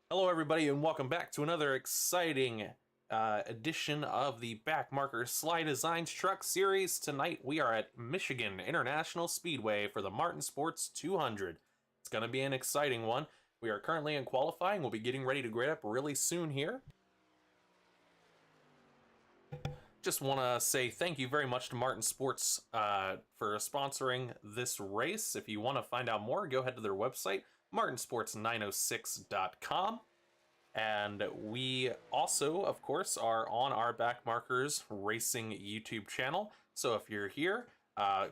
Hello, everybody, and welcome back to another exciting edition of the Backmarkers SLiDESIGNS Truck Series. Tonight, we are at Michigan International Speedway for the Martin Sports 200. It's going to be an exciting one. We are currently in qualifying. We'll be getting ready to grade up really soon here. Just want to say thank you very much to Martin Sports for sponsoring this race. If you want to find out more, go ahead to their website, martinsports906.com. And we also, of course, are on our Backmarkers Racing YouTube channel. So if you're here,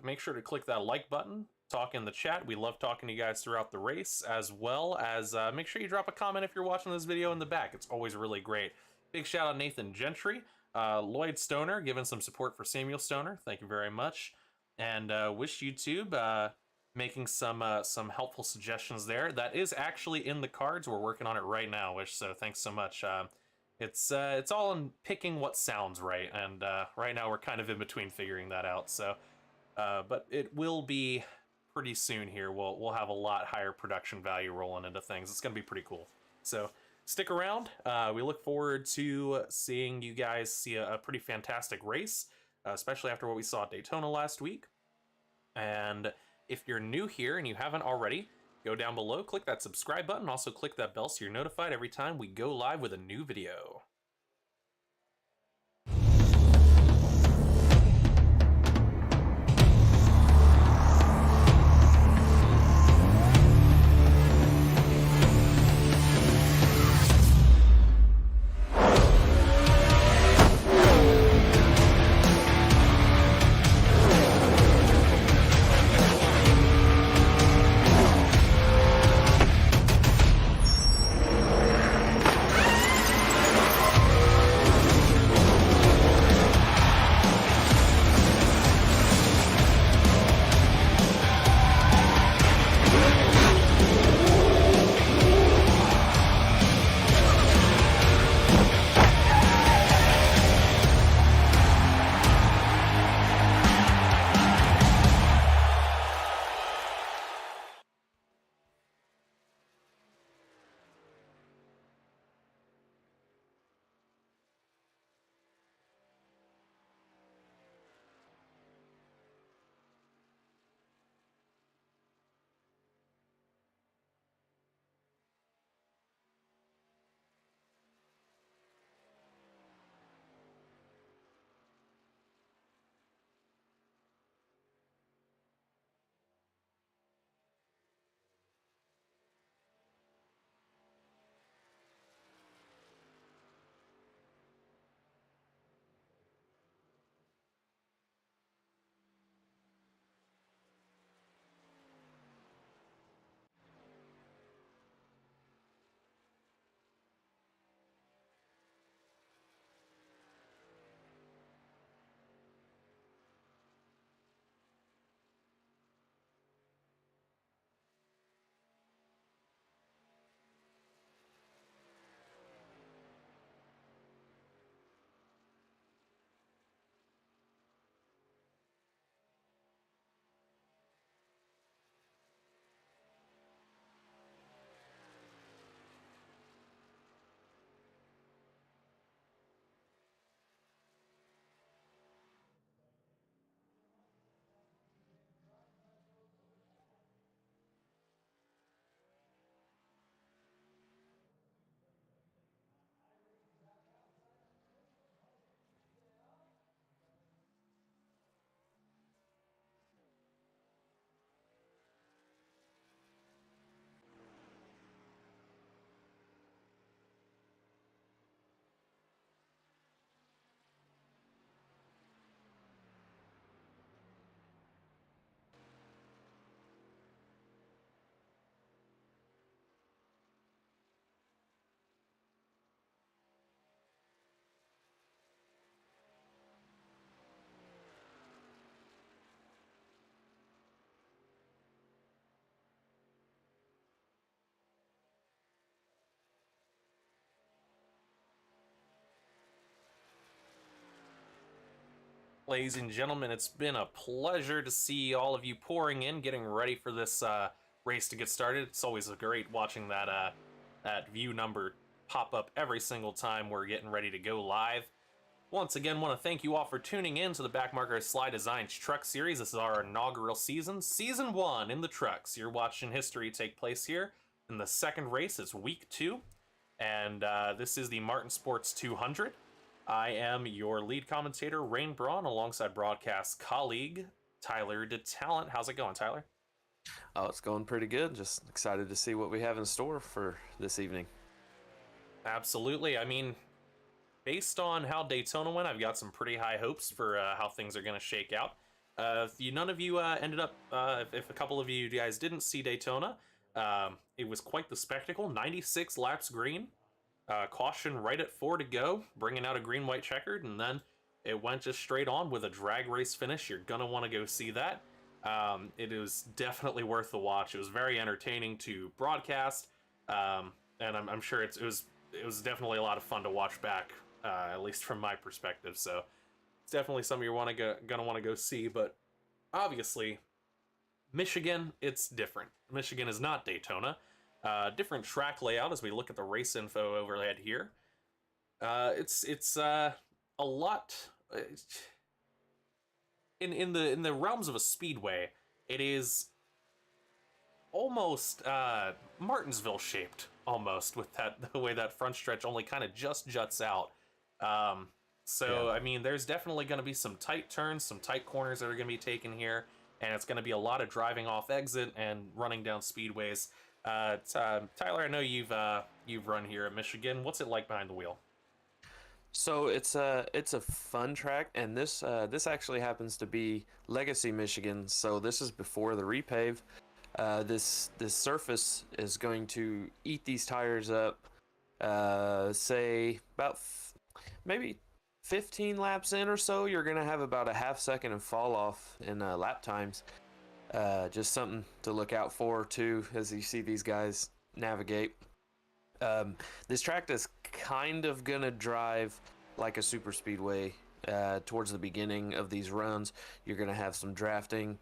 make sure to click that like button, talk in the chat. We love talking to you guys throughout the race, as well as make sure you drop a comment if you're watching this video in the back. It's always really great. Big shout out Nathan Gentry, Lloyd Stoner, giving some support for Samuel Stoner. Thank you very much. And Wish YouTube making some helpful suggestions there. That is actually in the cards. We're working on it right now, Wish, so thanks so much. It's all in picking what sounds right, and right now we're kind of in between figuring that out. So, but it will be pretty soon here. We'll have a lot higher production value rolling into things. It's gonna be pretty cool. So stick around. We look forward to seeing you guys see a pretty fantastic race, especially after what we saw at Daytona last week. And if you're new here and you haven't already, go down below, click that subscribe button, also click that bell so you're notified every time we go live with a new video. Ladies and gentlemen, it's been a pleasure to see all of you pouring in, getting ready for this race to get started. It's always great watching that that view number pop up every single time we're getting ready to go live. Once again, want to thank you all for tuning in to the Backmarkers SLiDESIGNS Truck Series. This is our inaugural season, Season 1 in the trucks. You're watching history take place here. In the second race, it's Week 2, and this is the Martin Sports 200. I am your lead commentator, Rain Braun, alongside broadcast colleague Tyler DeTalent. How's it going, Tyler? Oh, it's going pretty good. Just excited to see what we have in store for this evening. Absolutely. I mean, based on how Daytona went, I've got some pretty high hopes for how things are going to shake out. None of you ended up, if a couple of you guys didn't see Daytona, it was quite the spectacle. 96 laps green, caution right at 4 to go, bringing out a green-white checkered, and then it went just straight on with a drag race finish. You're going to want to go see that. It was definitely worth the watch. It was very entertaining to broadcast, and I'm sure it was definitely a lot of fun to watch back, at least from my perspective. So it's definitely something you're gonna want to go see. But obviously, Michigan, it's different. Michigan is not Daytona. Different track layout as we look at the race info overhead here. It's a lot. In the realms of a speedway, it is almost Martinsville shaped, almost, with the way that front stretch only kind of just juts out. Yeah. I mean, there's definitely going to be some tight turns, some tight corners that are going to be taken here, and it's going to be a lot of driving off exit and running down speedways. Tyler, I know you've run here at Michigan. What's it like behind the wheel? So it's a fun track, and this actually happens to be Legacy, Michigan. So this is before the repave. This surface is going to eat these tires up. Say about maybe 15 laps in or so, you're gonna have about a half second of fall off in lap times. Just something to look out for too, as you see these guys navigate. This track is kind of gonna drive like a super speedway. Towards the beginning of these runs, you're gonna have some drafting,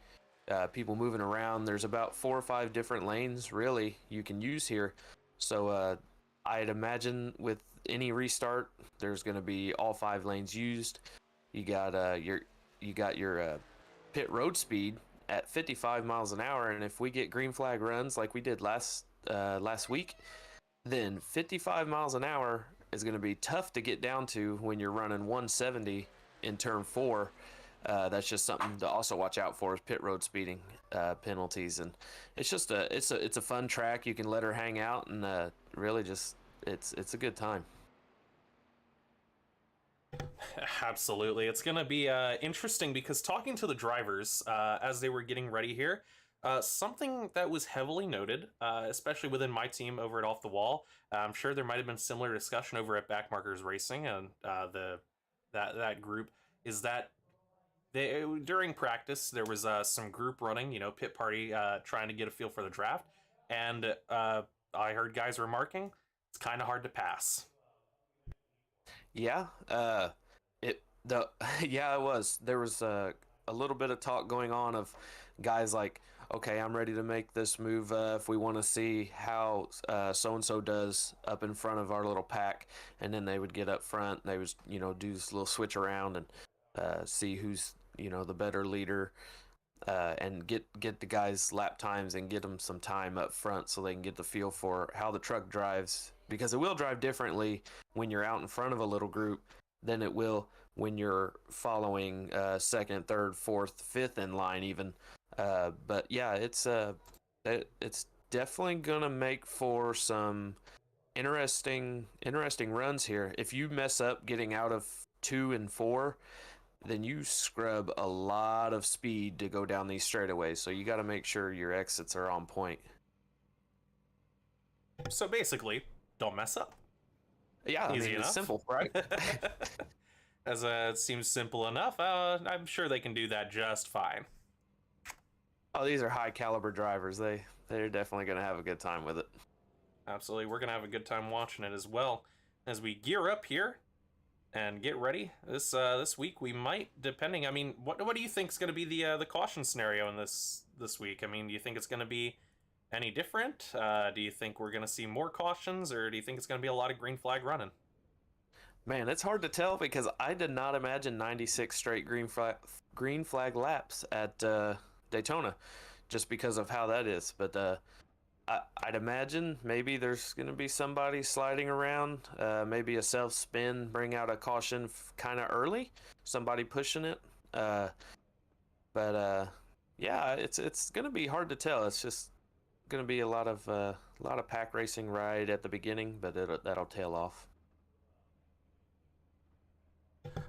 people moving around. There's about 4 or 5 different lanes really you can use here. So I'd imagine with any restart, there's gonna be all 5 lanes used. You got your pit road speed at 55 miles an hour, and if we get green flag runs like we did last week, then 55 miles an hour is going to be tough to get down to when you're running 170 in turn 4. That's just something to also watch out for, is pit road speeding penalties. And it's just it's a fun track. You can let her hang out, and really just it's a good time. Absolutely. It's going to be interesting, because talking to the drivers as they were getting ready here, something that was heavily noted, especially within my team over at Off the Wall, I'm sure there might have been similar discussion over at Backmarkers Racing and that group, is that during practice there was some group running, pit party, trying to get a feel for the draft, and I heard guys remarking it's kind of hard to pass. Yeah, it was. There was a little bit of talk going on of guys like, okay, I'm ready to make this move if we want to see how so-and-so does up in front of our little pack. And then they would get up front, and they would, do this little switch around and see who's, the better leader, and get the guys' lap times and get them some time up front so they can get the feel for how the truck drives. Because it will drive differently when you're out in front of a little group than it will when you're following second, third, fourth, fifth in line even. But yeah, it's definitely gonna make for some interesting runs here. If you mess up getting out of 2 and 4, then you scrub a lot of speed to go down these straightaways. So you got to make sure your exits are on point. So basically, don't mess up. Yeah, easy enough. It's simple, right? As it seems simple enough. I'm sure they can do that just fine. Oh, these are high caliber drivers. They're definitely going to have a good time with it. Absolutely, we're going to have a good time watching it as well. As we gear up here and get ready this week, we might, depending. I mean, what do you think is going to be the caution scenario in this week? I mean, do you think it's going to be any different? Do you think we're going to see more cautions, or do you think it's going to be a lot of green flag running? Man, it's hard to tell because I did not imagine 96 straight green flag laps at Daytona, just because of how that is. But I'd imagine maybe there's going to be somebody sliding around, maybe a self spin, bring out a caution kind of early, somebody pushing it. But yeah, it's going to be hard to tell. It's just going to be a lot of pack racing right at the beginning, but that'll tail off.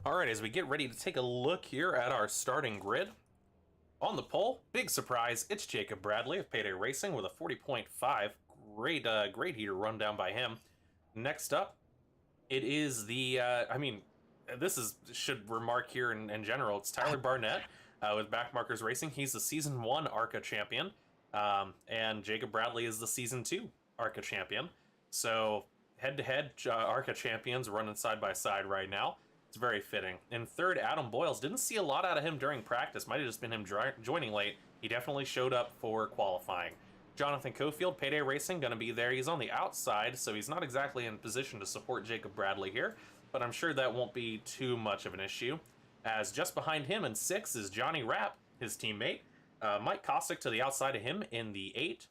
All right, as we get ready to take a look here at our starting grid, on the pole, big surprise, it's Jacob Bradley of Payday Racing with a 40.5. Great heater rundown by him. Next up, it is the, should remark here in general, it's Tyler Barnett with Backmarkers Racing. He's the Season 1 ARCA champion, and Jacob Bradley is the Season 2 ARCA champion. So, head-to-head ARCA champions running side by side right now. It's very fitting. In third, Adam Boyles. Didn't see a lot out of him during practice. Might have just been him joining late. He definitely showed up for qualifying. Jonathan Cofield, Payday Racing, going to be there. He's on the outside, so he's not exactly in position to support Jacob Bradley here, but I'm sure that won't be too much of an issue. As just behind him in 6 is Johnny Rapp, his teammate. Mike Kosick to the outside of him in the 8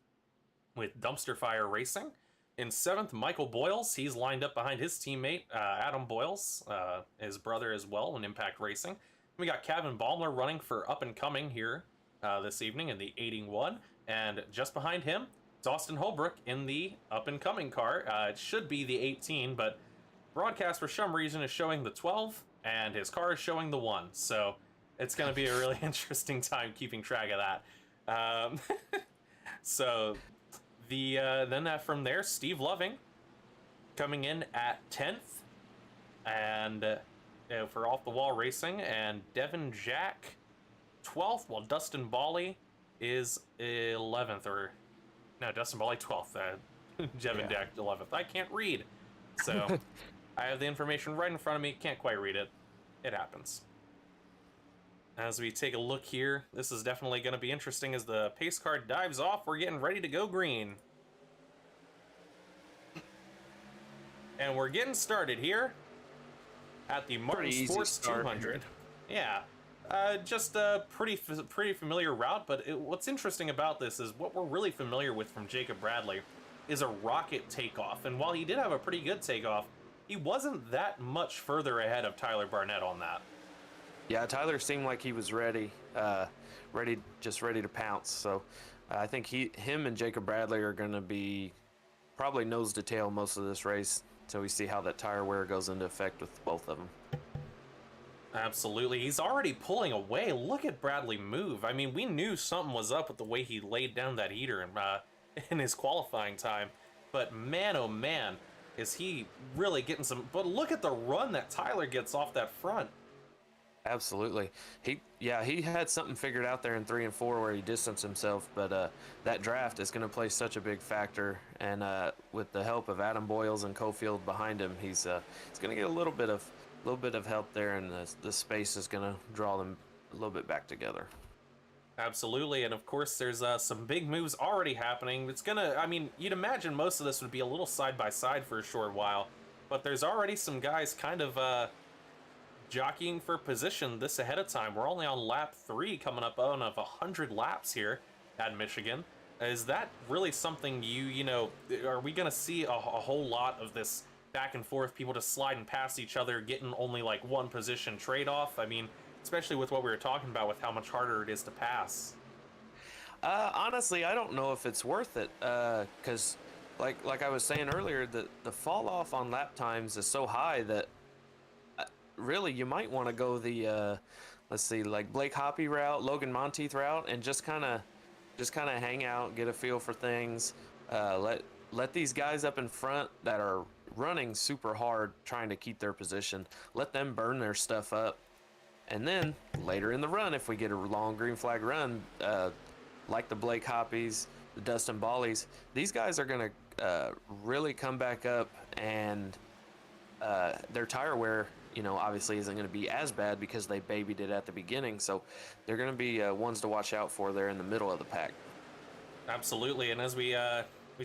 with Dumpster Fire Racing. In 7th, Michael Boyles. He's lined up behind his teammate, Adam Boyles, his brother as well, in Impact Racing. We got Kevin Baumler running for Up and Coming here this evening in the 81. And just behind him, it's Austin Holbrook in the Up and Coming car. It should be the 18, but broadcast for some reason is showing the 12, and his car is showing the 1. So it's going to be a really interesting time keeping track of that. So... Then from there, Steve Loving coming in at 10th, and for Off the Wall Racing, and Devin Jack 12th, while Dustin Bally is 11th, or no, Dustin Bally 12th, Devin Jack 11th. I can't read, so I have the information right in front of me, can't quite read it. It happens. As we take a look here, this is definitely going to be interesting as the pace car dives off. We're getting ready to go green. And we're getting started here at the Martin Sports 200. Yeah, just a pretty familiar route, but what's interesting about this is what we're really familiar with from Jacob Bradley is a rocket takeoff. And while he did have a pretty good takeoff, he wasn't that much further ahead of Tyler Barnett on that. Yeah, Tyler seemed like he was ready to pounce. So I think him and Jacob Bradley are going to be probably nose to tail most of this race. So we see how that tire wear goes into effect with both of them. Absolutely. He's already pulling away. Look at Bradley move. I mean, we knew something was up with the way he laid down that heater in his qualifying time. But man, oh man, is he really getting some... But look at the run that Tyler gets off that front. Absolutely. He had something figured out there in 3 and 4 where he distanced himself, but that draft is going to play such a big factor, and with the help of Adam Boyles and Cofield behind him, he's going to get a little bit of help there, and the space is going to draw them a little bit back together. Absolutely, and of course there's some big moves already happening. It's gonna, I mean, you'd imagine most of this would be a little side by side for a short while, but there's already some guys kind of jockeying for position this ahead of time. We're only on lap 3 coming up on of 100 laps here at Michigan. Is that really something you know, are we going to see a whole lot of this back and forth, people just sliding past each other, getting only like one position trade-off? I mean, especially with what we were talking about with how much harder it is to pass. Honestly, I don't know if it's worth it, because like I was saying earlier, the fall off on lap times is so high that really you might want to go the let's see, like Blake Hoppy route, Logan Monteith route, and just kind of hang out, get a feel for things. Let these guys up in front that are running super hard trying to keep their position, let them burn their stuff up, and then later in the run, if we get a long green flag run, like the Blake Hoppies, the Dustin Ballies, these guys are going to really come back up, and their tire wear, you know, obviously isn't going to be as bad because they babied it at the beginning. So they're going to be ones to watch out for there in the middle of the pack. Absolutely, and as we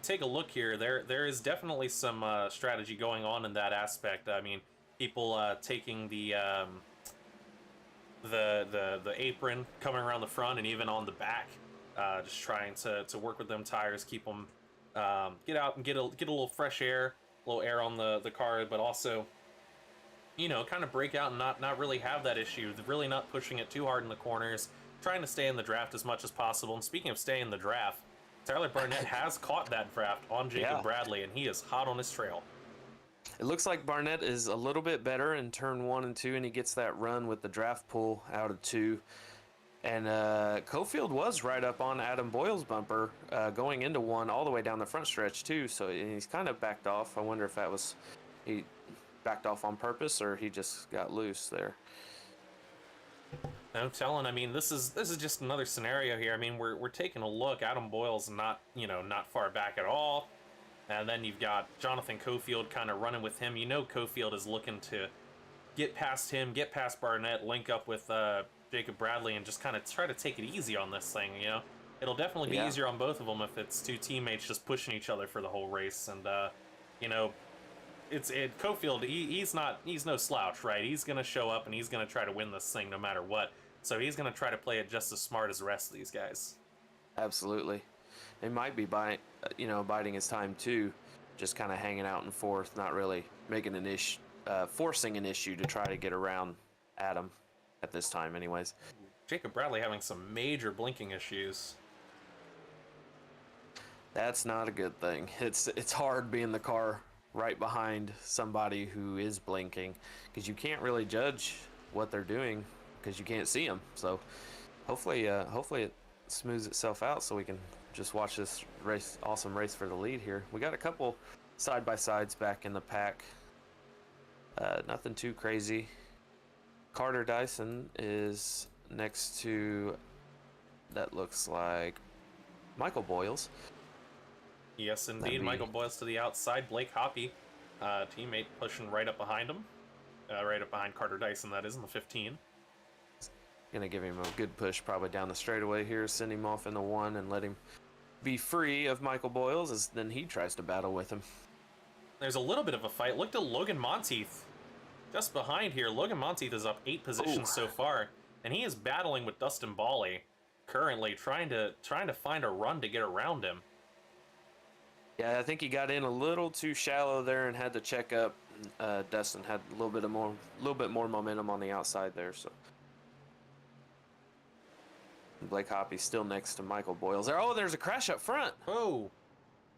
take a look here, there is definitely some strategy going on in that aspect. I mean, people taking the apron, coming around the front and even on the back, just trying to work with them tires, keep them get out and get a little fresh air, a little air on the car, but also, you know, kind of break out and not really have that issue. Really not pushing it too hard in the corners, trying to stay in the draft as much as possible. And speaking of staying in the draft, Tyler Barnett has caught that draft on Jacob Yeah. Bradley, and he is hot on his trail. It looks like Barnett is a little bit better in turn 1 and 2, and he gets that run with the draft pull out of 2. And Cofield was right up on Adam Boyle's bumper going into 1 all the way down the front stretch too. So he's kind of backed off. I wonder if that was he backed off on purpose or he just got loose there. I'm telling. I mean, this is just another scenario here. I mean, we're taking a look. Adam Boyle's not not far back at all, and then you've got Jonathan Cofield kind of running with him. You know, Cofield is looking to get past him, get past Barnett, link up with Jacob Bradley, and just kind of try to take it easy on this thing. You know, it'll definitely be easier on both of them if it's two teammates just pushing each other for the whole race. And you know, Cofield. He's no slouch, right? He's gonna show up and he's gonna try to win this thing no matter what. So he's gonna try to play it just as smart as the rest of these guys. Absolutely. He might be biding his time too, just kind of hanging out in fourth, not really making an issue, forcing an issue to try to get around Adam at this time anyways. Jacob Bradley having some major blinking issues. That's not a good thing. It's hard being the car right behind somebody who is blinking because you can't really judge what they're doing because you can't see them. So hopefully it smooths itself out so we can just watch this awesome race for the lead here. We got a couple side-by-sides back in the pack. Nothing too crazy. Carter Dyson is next to, that looks like Michael Boyles. Yes, indeed. Michael Boyles to the outside. Blake Hoppy, teammate, pushing right up behind him. Right up behind Carter Dyson, that is, in the 15. Gonna give him a good push probably down the straightaway here, send him off in the 1 and let him be free of Michael Boyles as then he tries to battle with him. There's a little bit of a fight. Look to Logan Monteith just behind here. Logan Monteith is up 8 positions so far, and he is battling with Dustin Bawley currently, trying to find a run to get around him. Yeah, I think he got in a little too shallow there and had to check up. Dustin had a little bit more momentum on the outside there. So Blake Hoppy's still next to Michael Boyles there. Oh, there's a crash up front. Whoa,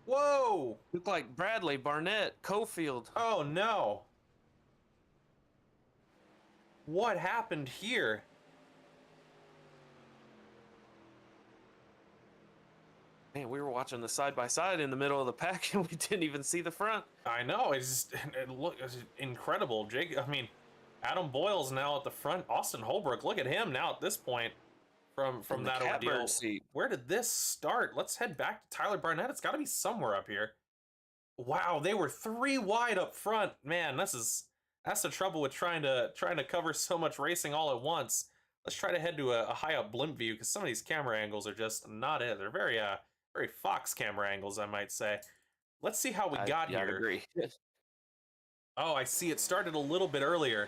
whoa! Looked like Bradley, Barnett, Cofield. Oh no! What happened here? Man, we were watching the side-by-side in the middle of the pack and we didn't even see the front. I know, it's incredible. Adam Boyle's now at the front. Austin Holbrook, look at him now at this point from that ordeal. Seat. Where did this start? Let's head back to Tyler Barnett. It's got to be somewhere up here. Wow, they were 3 wide up front. Man, that's the trouble with trying to cover so much racing all at once. Let's try to head to a high up blimp view because some of these camera angles are just not it. They're very Fox camera angles, I might say. Let's see how we got here. I agree. Oh, I see. It started a little bit earlier.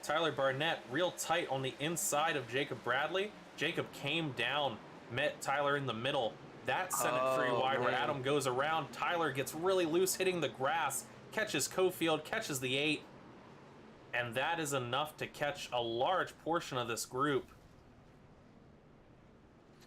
Tyler Barnett real tight on the inside of Jacob Bradley. Jacob came down, met Tyler in the middle. That sent it 3 wide where Adam goes around. Tyler gets really loose hitting the grass, catches Cofield, catches the 8. And that is enough to catch a large portion of this group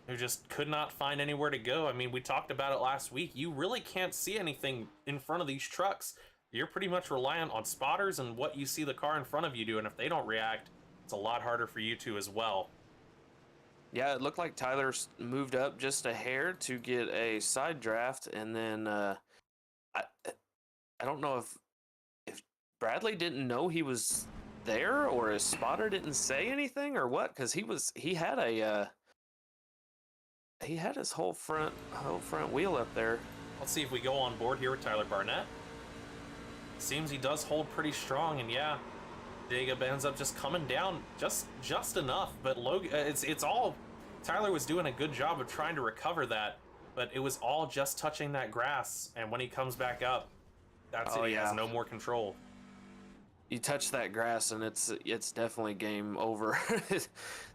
who just could not find anywhere to go. I mean, we talked about it last week. You really can't see anything in front of these trucks. You're pretty much reliant on spotters and what you see the car in front of you do, and if they don't react, it's a lot harder for you to as well. Yeah, it looked like Tyler moved up just a hair to get a side draft, and then I don't know if Bradley didn't know he was there or his spotter didn't say anything or what, because he had his whole front wheel up there. Let's see if we go on board here with Tyler Barnett. Seems he does hold pretty strong, and yeah, Jacob ends up just coming down just enough. But Logan, it's all Tyler was doing a good job of trying to recover that, but it was all just touching that grass. And when he comes back up, that's it. He has no more control. You touch that grass and it's definitely game over.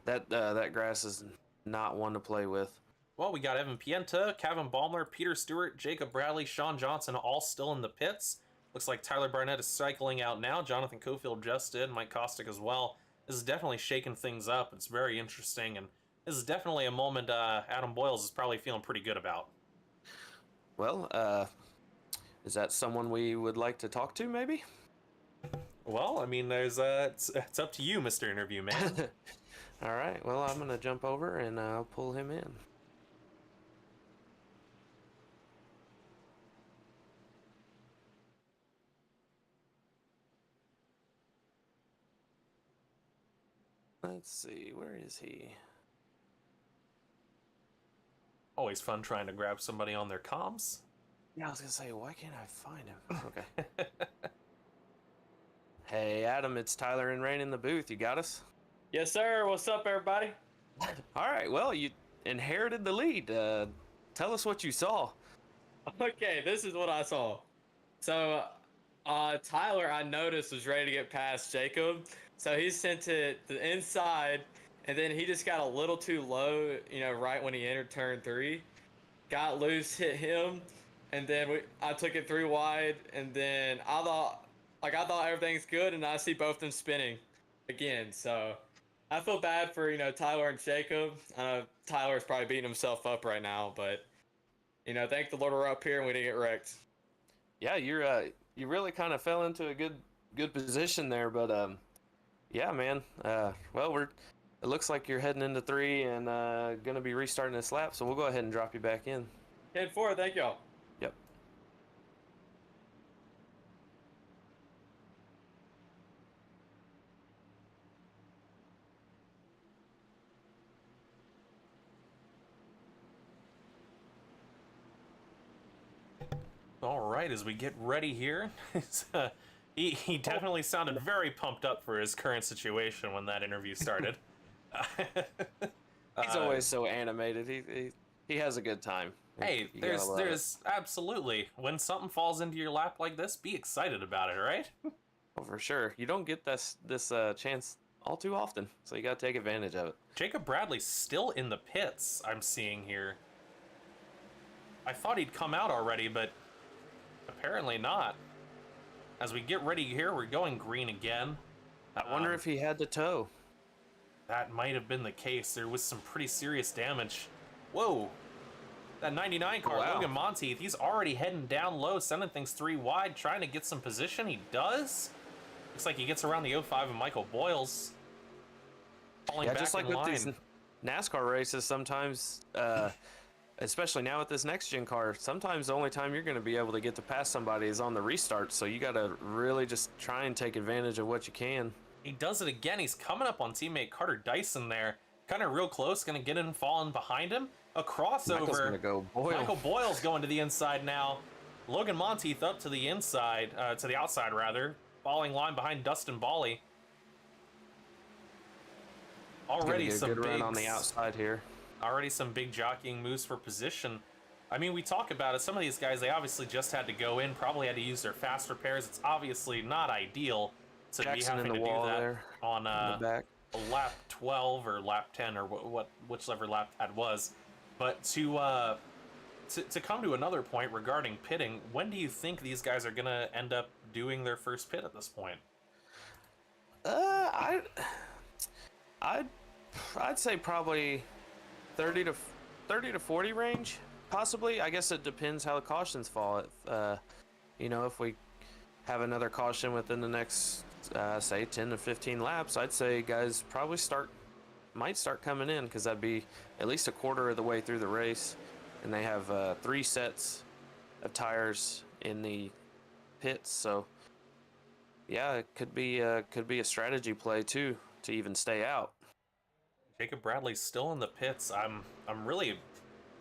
That grass is not one to play with. Well, we got Evan Pienta, Kevin Baumler, Peter Stewart, Jacob Bradley, Sean Johnson, all still in the pits. Looks like Tyler Barnett is cycling out now. Jonathan Cofield just did, Mike Kostick as well. This is definitely shaking things up. It's very interesting, and this is definitely a moment Adam Boyles is probably feeling pretty good about. Well, is that someone we would like to talk to, maybe? Well, I mean, there's it's up to you, Mr. Interview Man. All right, well, I'm going to jump over and I'll pull him in. Let's see, where is he? Always fun trying to grab somebody on their comms. Yeah, I was gonna say, why can't I find him? Okay. Hey, Adam, it's Tyler and Rain in the booth. You got us? Yes, sir. What's up, everybody? All right, well, you inherited the lead. Tell us what you saw. Okay, this is what I saw. So, Tyler, I noticed, was ready to get past Jacob. So he sent it to the inside, and then he just got a little too low, right when he entered turn 3. Got loose, hit him, and then I took it 3 wide, and then I thought everything's good, and I see both of them spinning again. So I feel bad for, Tyler and Jacob. Tyler's probably beating himself up right now, but, thank the Lord we're up here and we didn't get wrecked. Yeah, you really kind of fell into a good position there, but yeah, man. Well, it looks like you're heading into 3 and gonna be restarting this lap, so we'll go ahead and drop you back in. Head 4, thank y'all. Yep. All right, as we get ready here, he definitely sounded very pumped up for his current situation when that interview started. He's always so animated. He has a good time. Hey, there's absolutely, when something falls into your lap like this, be excited about it, right? Oh, for sure. You don't get this chance all too often, so you got to take advantage of it. Jacob Bradley's still in the pits, I'm seeing here. I thought he'd come out already, but apparently not. As we get ready here, we're going green again. I wonder if he had to tow. That might have been the case. There was some pretty serious damage. Whoa. That 99 car, wow. Logan Monteith, he's already heading down low, sending things 3 wide, trying to get some position. He does. Looks like he gets around the 05 of Michael Boyles. Falling back just like in with line. these NASCAR races, sometimes, especially now with this next-gen car, sometimes the only time you're going to be able to get to pass somebody is on the restart, so you got to really just try and take advantage of what you can. He does it again. He's coming up on teammate Carter Dyson there. Kind of real close, going to get in, falling behind him. A crossover. Michael Boyle's going to the inside now. Logan Monteith up to the inside, to the outside rather. Falling line behind Dustin Bally. Already some good run on the outside here. Already some big jockeying moves for position. I mean, we talk about it. Some of these guys, they obviously just had to go in, probably had to use their fast repairs. It's obviously not ideal to be having to do that on lap 12 or lap 10 or whichever lap that was. But to come to another point regarding pitting, when do you think these guys are gonna end up doing their first pit at this point? I'd say probably 30 to 40 range, possibly. I guess it depends how the cautions fall. If we have another caution within the next say 10 to 15 laps, I'd say guys probably might start coming in, because that'd be at least a quarter of the way through the race, and they have 3 sets of tires in the pits. So yeah, it could be a strategy play too, to even stay out. Jacob Bradley's still in the pits. I'm really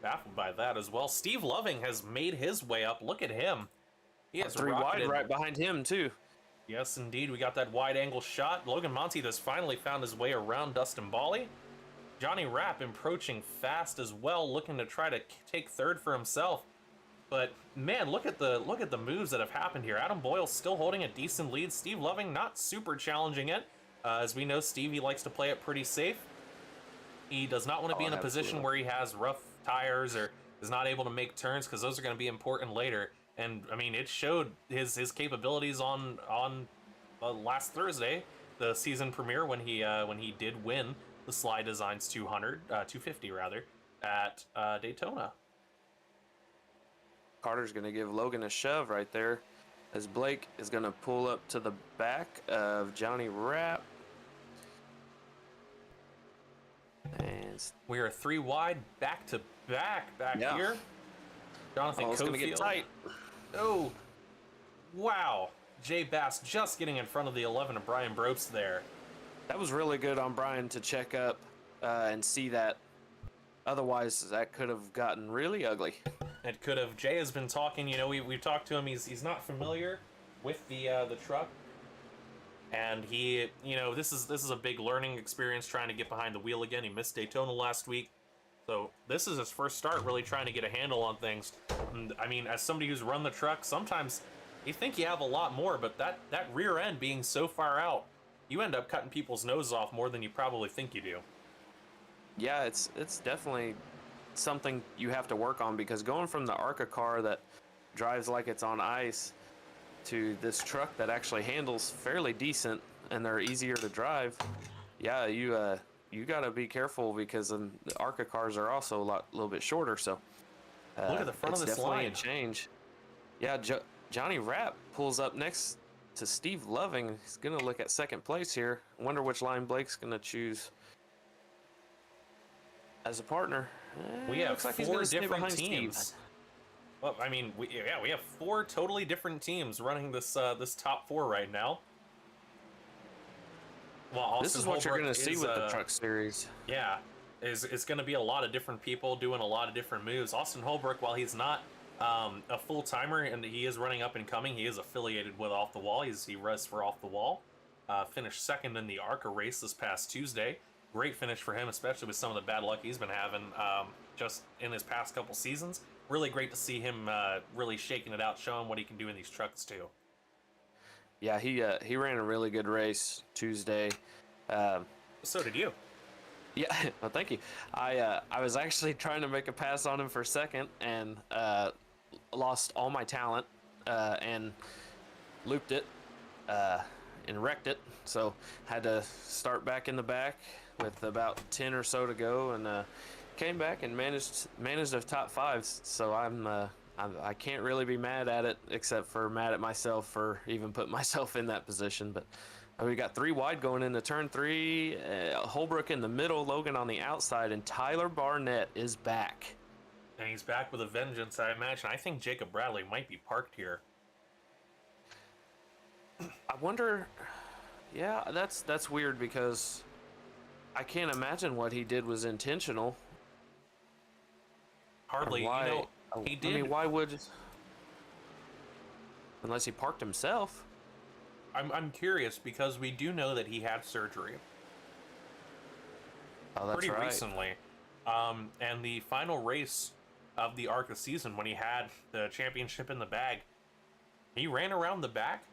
baffled by that as well. Steve Loving has made his way up. Look at him. He has 3 wide right behind him too. Yes, indeed. We got that wide angle shot. Logan Monteith has finally found his way around Dustin Bally. Johnny Rapp approaching fast as well, looking to try to take third for himself. But man, look at the moves that have happened here. Adam Boyle still holding a decent lead. Steve Loving not super challenging it. As we know, Steve, he likes to play it pretty safe. He does not want to be in a position where he has rough tires or is not able to make turns, because those are going to be important later. And I mean, it showed his capabilities on last Thursday, the season premiere, when he did win the SLiDESIGNS 250 rather, at Daytona. Carter's going to give Logan a shove right there, as Blake is going to pull up to the back of Johnny Rapp. And we are 3 wide, back to back here. Jonathan it's going to get tight. Oh, wow. Jay Bass just getting in front of the 11 of Brian Brobst there. That was really good on Brian to check up and see that. Otherwise, that could have gotten really ugly. It could have. Jay has been talking. You know, we've talked to him. He's not familiar with the truck, and he, you know, this is a big learning experience trying to get behind the wheel again. He missed Daytona last week, so this is his first start really trying to get a handle on things. And, I mean, as somebody who's run the truck, sometimes you think you have a lot more, but that rear end being so far out, you end up cutting people's noses off more than you probably think you do. Yeah, it's definitely something you have to work on, because going from the ARCA car that drives like it's on ice to this truck that actually handles fairly decent and they're easier to drive, yeah, you got to be careful, because the ARCA cars are also a little bit shorter. So look at the front of this line. It's definitely a change. Yeah, Johnny Rapp pulls up next to Steve Loving. He's gonna look at second place here. Wonder which line Blake's gonna choose as a partner. We have looks like he's 4 gonna stay different behind teams. Steve. Well, I mean, we have 4 totally different teams running this this top 4 right now. Well, Austin This is what you're Holbrook gonna see is, with the truck series. Yeah, is going to be a lot of different people doing a lot of different moves. Austin Holbrook, while he's not a full timer and he is running up and coming, he is affiliated with Off the Wall. He runs for Off the Wall. Finished second in the ARCA race this past Tuesday. Great finish for him, especially with some of the bad luck he's been having just in his past couple seasons. Really great to see him really shaking it out, showing what he can do in these trucks too. Yeah, he ran a really good race Tuesday. So did you. Yeah, well, thank you. I was actually trying to make a pass on him for second and lost all my talent and looped it and wrecked it. So had to start back in the back with about 10 or so to go, and came back and managed a top 5. So I can't really be mad at it, except for mad at myself for even putting myself in that position. But we got 3 wide going into turn 3. Holbrook in the middle, Logan on the outside, and Tyler Barnett is back. And he's back with a vengeance, I imagine. I think Jacob Bradley might be parked here. I wonder. Yeah, that's weird, because I can't imagine what he did was intentional. Hardly, why, you know, he did. I mean, why would? Unless he parked himself. I'm curious, because we do know that he had surgery. Oh, that's pretty right. recently. And the final race of the ARCA season, when he had the championship in the bag, he ran around the back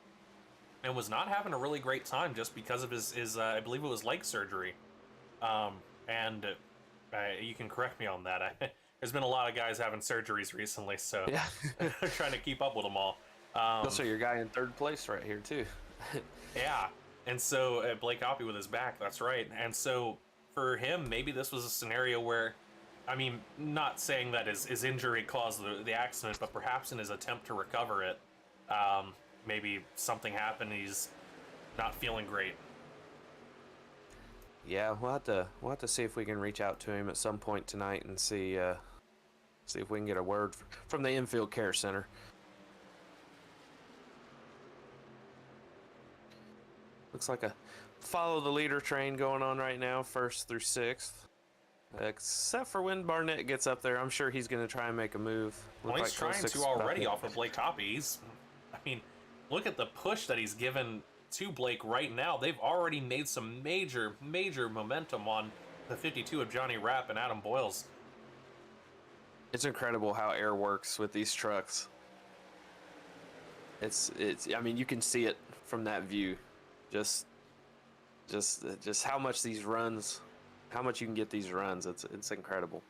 and was not having a really great time, just because of his I believe it was leg surgery. And you can correct me on that. There's been a lot of guys having surgeries recently, so Yeah. I'm trying to keep up with them all. Also, your guy in third place right here too. Yeah, and so Blake Hoppy with his back, that's right. And so for him, maybe this was a scenario where, I mean, not saying that his injury caused the accident, but perhaps in his attempt to recover it, maybe something happened and he's not feeling great. Yeah, we'll have to see if we can reach out to him at some point tonight and see if we can get a word from the infield care center. Looks like a follow the leader train going on right now, 1st through 6th. Except for when Barnett gets up there, I'm sure he's going to try and make a move. Well, he's trying to already off of Blake Hoppy. I mean, look at the push that he's given to Blake right now. They've already made some major momentum on the 52 of Johnny Rapp and Adam Boyles. It's incredible how air works with these trucks. It's I mean, you can see it from that view. Just how much these runs, how much you can get these runs. It's incredible.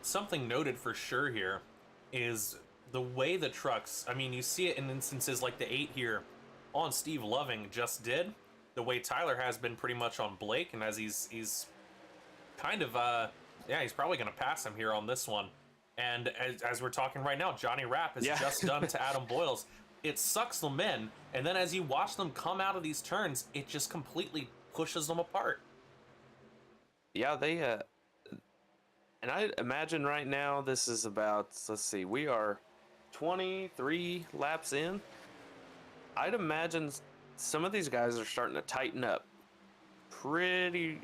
Something noted for sure here is the way the trucks, I mean, you see it in instances like the 8 here on Steve Loving just did, the way Tyler has been pretty much on Blake, and as he's kind of, yeah, he's probably going to pass him here on this one. And as we're talking right now, Johnny Rapp has just done to Adam Boyles. It sucks them in, and then as you watch them come out of these turns, it just completely pushes them apart. Yeah, they, and I imagine right now this is about, let's see, we are 23 laps in. I'd imagine some of these guys are starting to tighten up pretty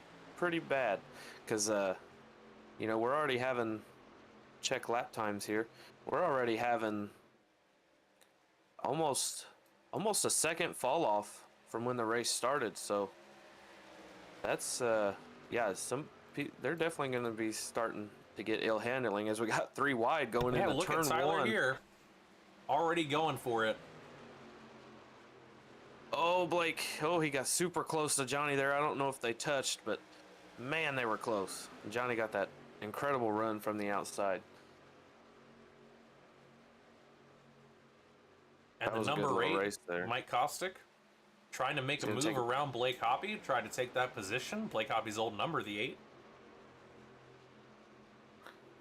bad, because you know, we're already having, check lap times here, we're already having almost a second fall off from when the race started. So that's yeah, they're definitely going to be starting to get ill handling as we got 3 wide going into look turn at Tyler 1 here, already going for it. Oh, Blake. Oh, he got super close to Johnny there. I don't know if they touched, but man, they were close. Johnny got that incredible run from the outside. And the number 8, Mike Kostick, trying to make a move around Blake Hoppy, tried to take that position. Blake Hoppy's old number, the 8.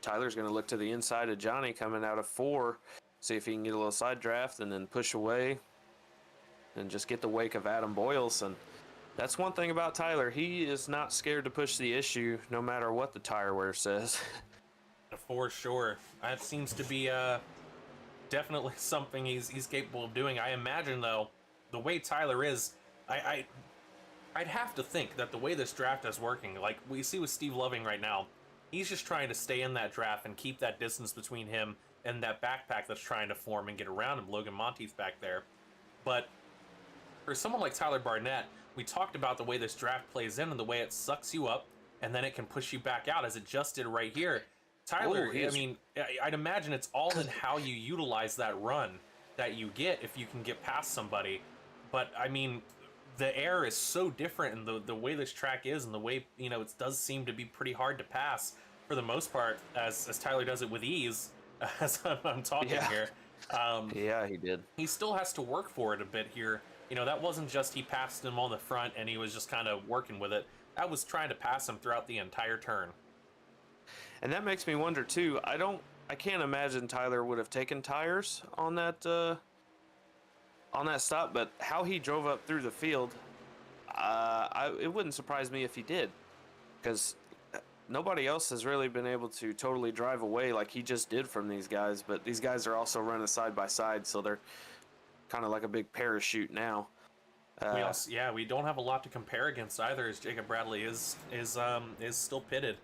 Tyler's going to look to the inside of Johnny coming out of 4, see if he can get a little side draft and then push away and just get the wake of Adam Boyles. And that's one thing about Tyler. He is not scared to push the issue no matter what the tire wear says. For sure. That seems to be definitely something he's capable of doing. I imagine, though, the way Tyler is, I'd have to think that the way this draft is working, like we see with Steve Loving right now, he's just trying to stay in that draft and keep that distance between him and that backpack that's trying to form and get around him. Logan Monteith back there. But for someone like Tyler Barnett, we talked about the way this draft plays in and the way it sucks you up and then it can push you back out, as it just did right here. Tyler, I mean, I'd imagine it's all in how you utilize that run that you get if you can get past somebody. But, I mean, the air is so different, and the way this track is and the way, you know, it does seem to be pretty hard to pass for the most part, as Tyler does it with ease, as I'm talking here. Yeah, he did. He still has to work for it a bit here. You know, that wasn't just he passed him on the front and he was just kind of working with it. That was trying to pass him throughout the entire turn. And that makes me wonder too. I can't imagine Tyler would have taken tires on that stop, but how he drove up through the field, it wouldn't surprise me if he did, because nobody else has really been able to totally drive away like he just did from these guys. But these guys are also running side by side, so they're kind of like a big parachute now. We don't have a lot to compare against either, as Jacob Bradley is still pitted.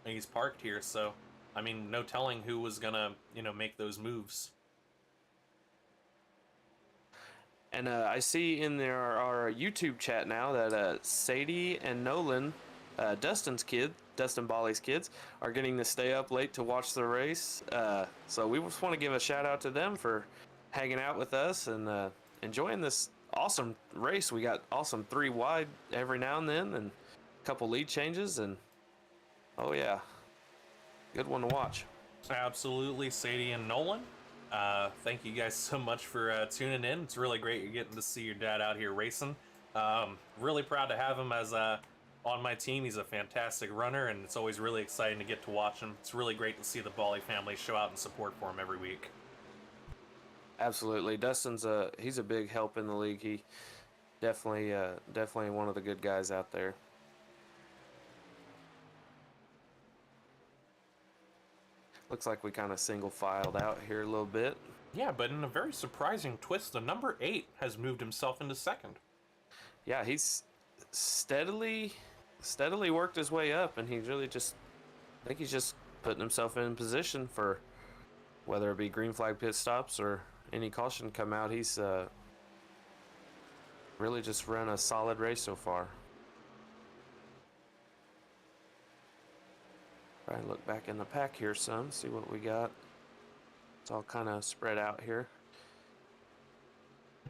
He's parked here, so I mean, no telling who was gonna, you know, make those moves. And I see in our YouTube chat now that Sadie and Nolan, Dustin Bali's kids, are getting to stay up late to watch the race. So we just want to give a shout out to them for hanging out with us and enjoying this awesome race. We got awesome 3 wide every now and then, and a couple lead changes, and oh yeah, good one to watch. Absolutely, Sadie and Nolan. Thank you guys so much for tuning in. It's really great you're getting to see your dad out here racing. Really proud to have him as on my team. He's a fantastic runner, and it's always really exciting to get to watch him. It's really great to see the Bali family show out and support for him every week. Absolutely, Dustin's he's a big help in the league. He definitely one of the good guys out there. Looks like we kind of single filed out here a little bit. Yeah, but in a very surprising twist, the number 8 has moved himself into second. Yeah, he's steadily worked his way up, and he's really I think he's just putting himself in position for whether it be green flag pit stops or any caution come out. He's really just run a solid race so far. Try and look back in the pack here some, see what we got. It's all kind of spread out here.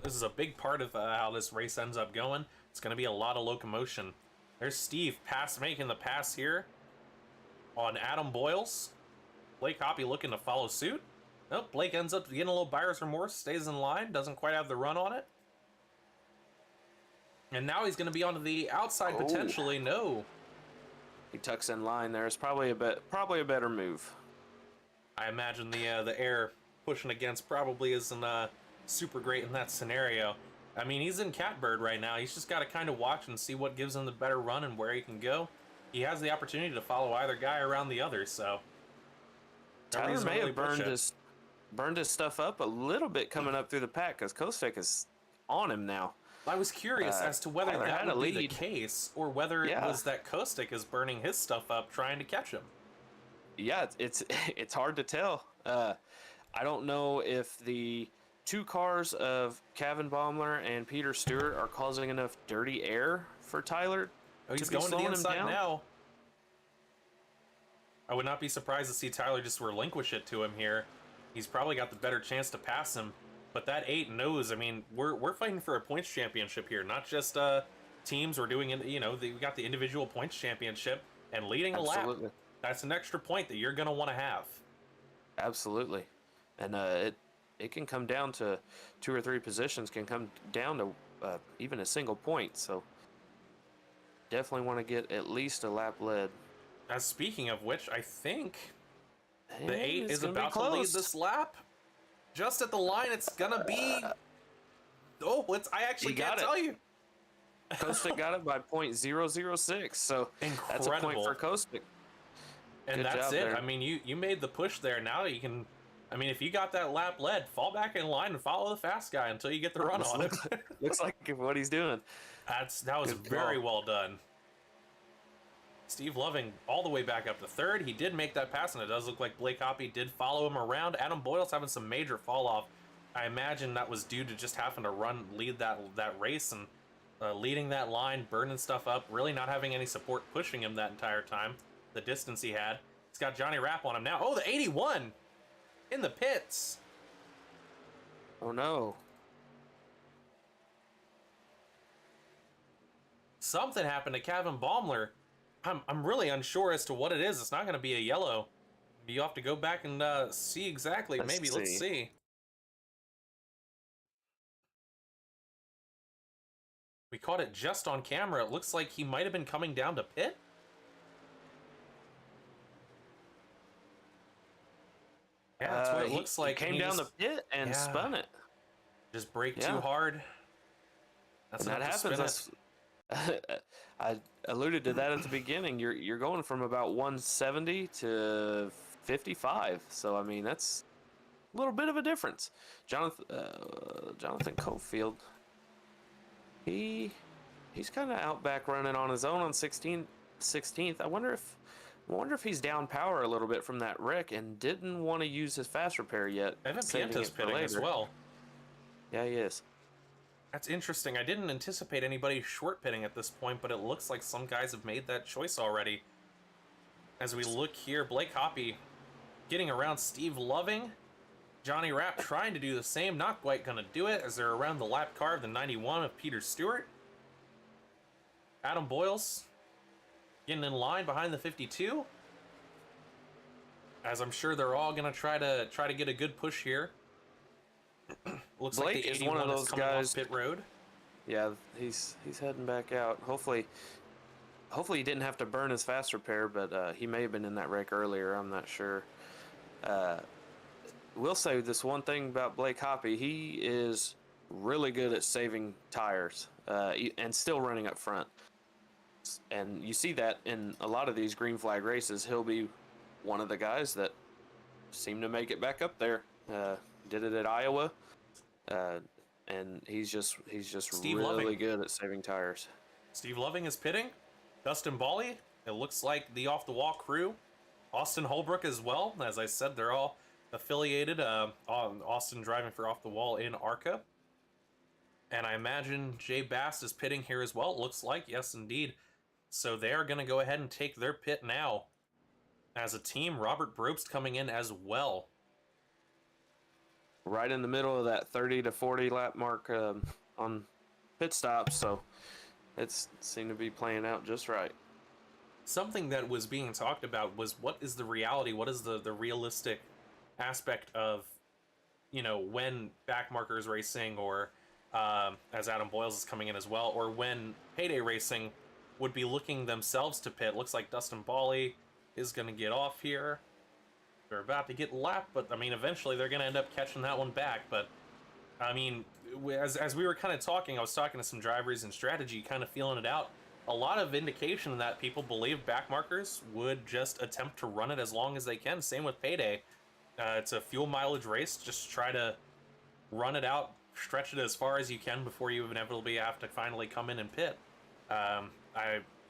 This is a big part of how this race ends up going. It's going to be a lot of locomotion. There's Steve making the pass here on Adam Boyles. Blake Hoppy looking to follow suit. Nope, Blake ends up getting a little buyer's remorse, stays in line, doesn't quite have the run on it. And now he's going to be onto the outside potentially. No. He tucks in line there. It's probably a better move. I imagine the air pushing against probably isn't super great in that scenario. I mean, he's in catbird right now. He's just got to kind of watch and see what gives him the better run and where he can go. He has the opportunity to follow either guy around the other, so Tyler may have burned his stuff up a little bit coming up through the pack because Kostek is on him now. I was curious as to whether Tyler that would be the case or whether it was that Kostek is burning his stuff up trying to catch him. Yeah, it's hard to tell. I don't know if the two cars of Kevin Baumler and Peter Stewart are causing enough dirty air for Tyler. Oh, he's going to the inside now. I would not be surprised to see Tyler just relinquish it to him here. He's probably got the better chance to pass him. But that 8 knows, I mean, we're fighting for a points championship here, not just teams. We're doing, we got the individual points championship and leading a lap. That's an extra point that you're going to want to have. Absolutely. And it can come down to 2 or 3 positions, can come down to even a single point. So definitely want to get at least a lap led. As speaking of which, I think the 8 is about to lead this lap. Just at the line, it's gonna be. I actually can't tell you. Kostek got it by .006, so incredible. That's a point for Kostek. And Good that's it. there. I mean, you made the push there. Now you can. I mean, if you got that lap led, fall back in line and follow the fast guy until you get the run on it. Looks like what he's doing. That was very well done. Steve Loving all the way back up to 3rd. He did make that pass, and it does look like Blake Hoppy did follow him around. Adam Boyle's having some major fall off. I imagine that was due to just having to lead that race and leading that line, burning stuff up, really not having any support pushing him that entire time. The distance he had. He's got Johnny Rapp on him now. Oh, the 81 in the pits. Oh no. Something happened to Kevin Baumler. I'm really unsure as to what it is. It's not going to be a yellow. You have to go back and see exactly. Let's see. We caught it just on camera. It looks like he might have been coming down to pit. Yeah, that's what it looks like. He came down the pit and spun it. Just brake too hard. That's what happens. I alluded to that at the beginning. You're going from about 170 to 55. So I mean that's a little bit of a difference. Jonathan Cofield. He's kind of out back running on his own on 16th. I wonder if he's down power a little bit from that wreck and didn't want to use his fast repair yet. Evan Pienta's pitting as well. Yeah, he is. That's interesting. I didn't anticipate anybody short pitting at this point, but it looks like some guys have made that choice already. As we look here, Blake Hoppy getting around Steve Loving. Johnny Rapp trying to do the same, not quite going to do it as they're around the lap car of the 91 of Peter Stewart. Adam Boyles getting in line behind the 52. As I'm sure they're all going to try to get a good push here. Looks Blake like the is 81 one of those guys. Pit road. Yeah, he's heading back out. Hopefully he didn't have to burn his fast repair, but he may have been in that wreck earlier. I'm not sure. We'll say this one thing about Blake Hoppy. He is really good at saving tires and still running up front. And you see that in a lot of these green flag races. He'll be one of the guys that seem to make it back up there. Did it at Iowa, and he's just really good at saving tires. Steve Loving is pitting. Dustin Bawley. It looks like the off the wall crew. Austin Holbrook as well. As I said, they're all affiliated. Austin driving for off the wall in ARCA. And I imagine Jay Bass is pitting here as well. It looks like, yes, indeed. So they are going to go ahead and take their pit now. as a team. Robert Brobst coming in as well. Right in the middle of that 30 to 40 lap mark on pit stops, so it's seemed to be playing out just right. Something that was being talked about was what is the reality, what is the realistic aspect of, you know, when Backmarkers Racing or as Adam Boyles is coming in as well, or when Payday Racing would be looking themselves to pit. Looks like Dustin Bally is going to get off here. They're about to get lapped, but I mean, eventually they're going to end up catching that one back. But I mean, as we were kind of talking, I was talking to some drivers and strategy, kind of feeling it out. A lot of indication that people believe Backmarkers would just attempt to run it as long as they can. Same with Payday. It's a fuel mileage race. Just try to run it out, stretch it as far as you can before you inevitably have to finally come in and pit.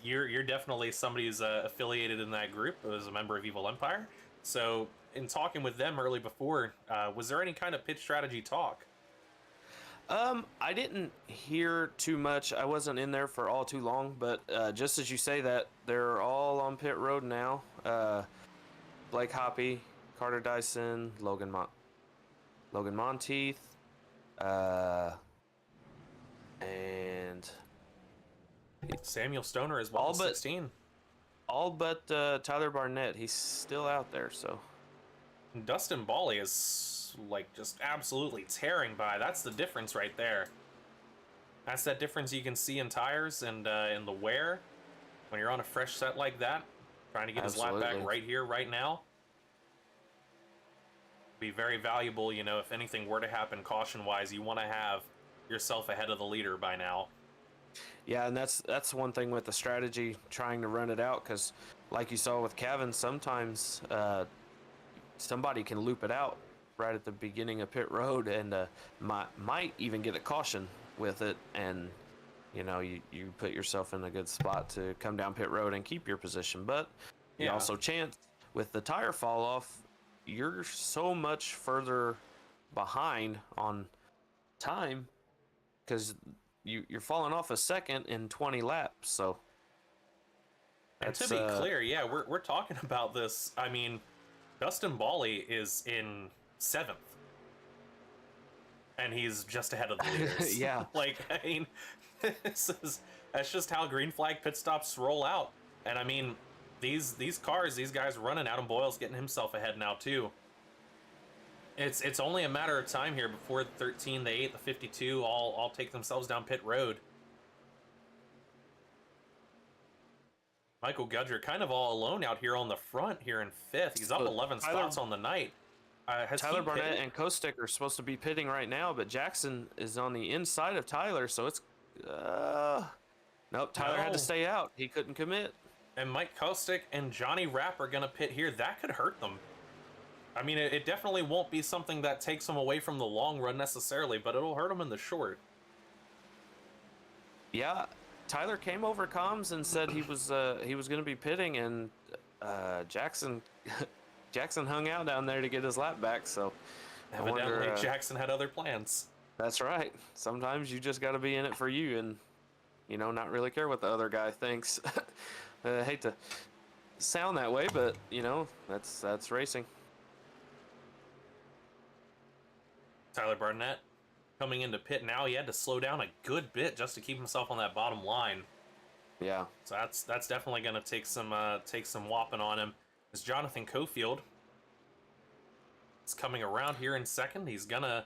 You're definitely somebody who's affiliated in that group as a member of Evil Empire. So in talking with them early before, was there any kind of pit strategy talk? I didn't hear too much. I wasn't in there for all too long, but just as you say that, they're all on pit road now. Blake Hoppy, Carter Dyson, Logan Monteith, and Samuel Stoner as well, 16. All but Tyler Barnett. He's still out there, so. Dustin Bally is like just absolutely tearing by. That's the difference right there. That's that difference you can see in tires and in the wear when you're on a fresh set like that. Trying to get his lap back right here, right now. Be very valuable, you know, if anything were to happen caution-wise, you want to have yourself ahead of the leader by now. Yeah, and that's one thing with the strategy, trying to run it out, because like you saw with Kevin, sometimes somebody can loop it out right at the beginning of pit road and might even get a caution with it, and you know, you put yourself in a good spot to come down pit road and keep your position. But you also chance with the tire fall off, you're so much further behind on time because you're falling off a second in 20 laps. So, and to be clear, yeah, we're talking about this. I mean, Dustin Bally is in 7th, and he's just ahead of the leaders. Yeah, like, I mean, that's just how green flag pit stops roll out. And I mean, these cars, these guys running. Adam Boyle's getting himself ahead now too. It's only a matter of time here before the 13, the 8, the 52 all take themselves down pit road. Michael Gudger kind of all alone out here on the front here in 5th. He's up 11 spots on the night. Tyler Barnett and Kostic are supposed to be pitting right now, but Jackson is on the inside of Tyler, so it's nope. Tyler had to stay out. He couldn't commit. And Mike Kostic and Johnny Rapp are going to pit here. That could hurt them. I mean, it definitely won't be something that takes them away from the long run necessarily, but it'll hurt them in the short. Yeah, Tyler came over comms and said he was going to be pitting, and Jackson hung out down there to get his lap back. So evidently Jackson had other plans. That's right. Sometimes you just got to be in it for you, and you know, not really care what the other guy thinks. I hate to sound that way, but you know, that's racing. Tyler Barnett coming into pit now. He had to slow down a good bit just to keep himself on that bottom line. Yeah. So that's definitely going to take some whopping on him. As Jonathan Cofield is coming around here in 2nd. He's going to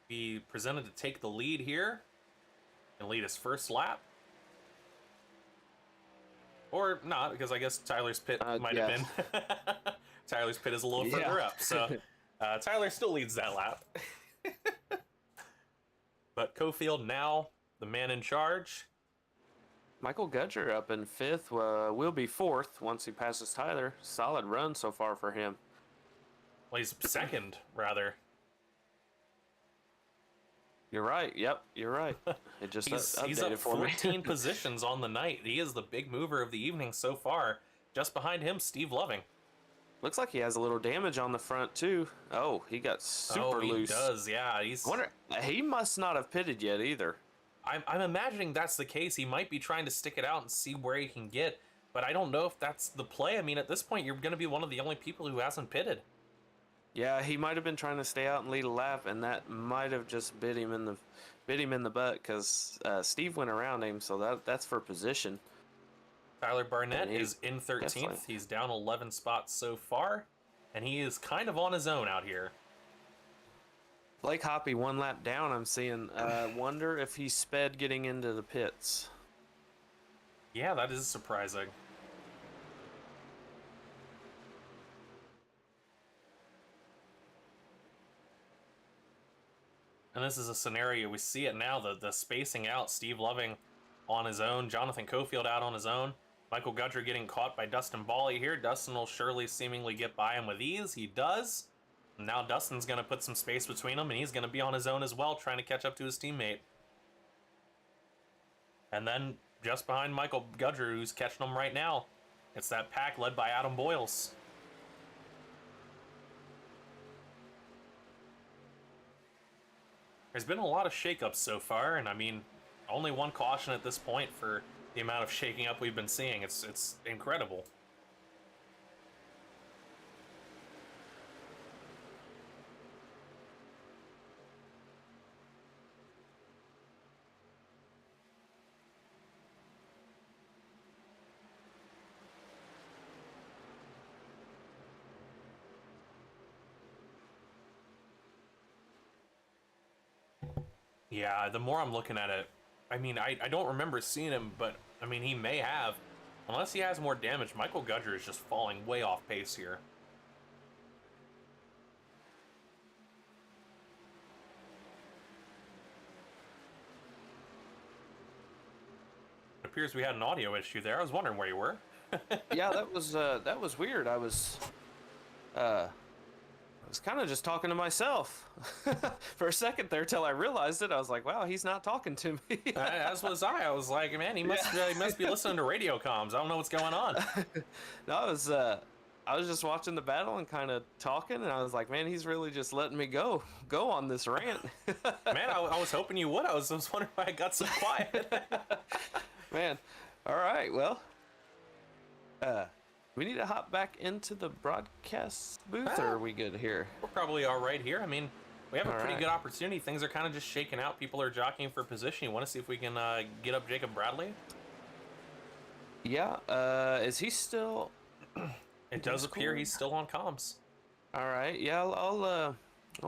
be presented to take the lead here and lead his first lap. Or not, because I guess Tyler's pit might have been. Tyler's pit is a little further up, so Tyler still leads that lap. But Cofield now the man in charge. Michael Gudger up in 5th, will be 4th once he passes Tyler. Solid run so far for him. Well, he's 2nd, rather. You're right. Yep, you're right. It just he's up 14 positions on the night. He is the big mover of the evening so far. Just behind him, Steve Loving. Looks like he has a little damage on the front too. Oh, he got super loose. He does, yeah. He must not have pitted yet either. I'm imagining that's the case. He might be trying to stick it out and see where he can get. but I don't know if that's the play. I mean, at this point, you're going to be one of the only people who hasn't pitted. Yeah, he might have been trying to stay out and lead a lap, and that might have just bit him in the butt because Steve went around him, so that's for position. Tyler Barnett is in 13th. He's down 11 spots so far, and he is kind of on his own out here. Blake Hoppy 1 lap down, I'm seeing. Wonder if he sped getting into the pits. Yeah, that is surprising. And this is a scenario, we see it now, the spacing out. Steve Loving on his own, Jonathan Cofield out on his own. Michael Gudger getting caught by Dustin Bally here. Dustin will surely seemingly get by him with ease. He does. Now Dustin's going to put some space between them, and he's going to be on his own as well, trying to catch up to his teammate. And then just behind Michael Gudger, who's catching them right now, it's that pack led by Adam Boyles. There's been a lot of shakeups so far, and I mean, only one caution at this point for the amount of shaking up we've been seeing. It's incredible. Yeah, the more I'm looking at it, I mean, I don't remember seeing him, but I mean, he may have. Unless he has more damage, Michael Gudger is just falling way off pace here. It appears we had an audio issue there. I was wondering where you were. Yeah, that was weird. I was kind of just talking to myself for a second there till I realized it. I was like, wow, he's not talking to me. As was I. I was like, man, he must be listening to radio comms. I don't know what's going on. No, I was just watching the battle and kind of talking, and I was like, man, he's really just letting me go on this rant. Man, I was hoping you would. I was wondering why I got so quiet. Man, all right, well, we need to hop back into the broadcast booth, or are we good here? We're probably all right here. I mean, we have a pretty right. good opportunity. Things are kind of just shaking out. People are jockeying for position. You want to see if we can get up Jacob Bradley? Yeah, is he still... It does appear he's still on comms. All right, yeah, I'll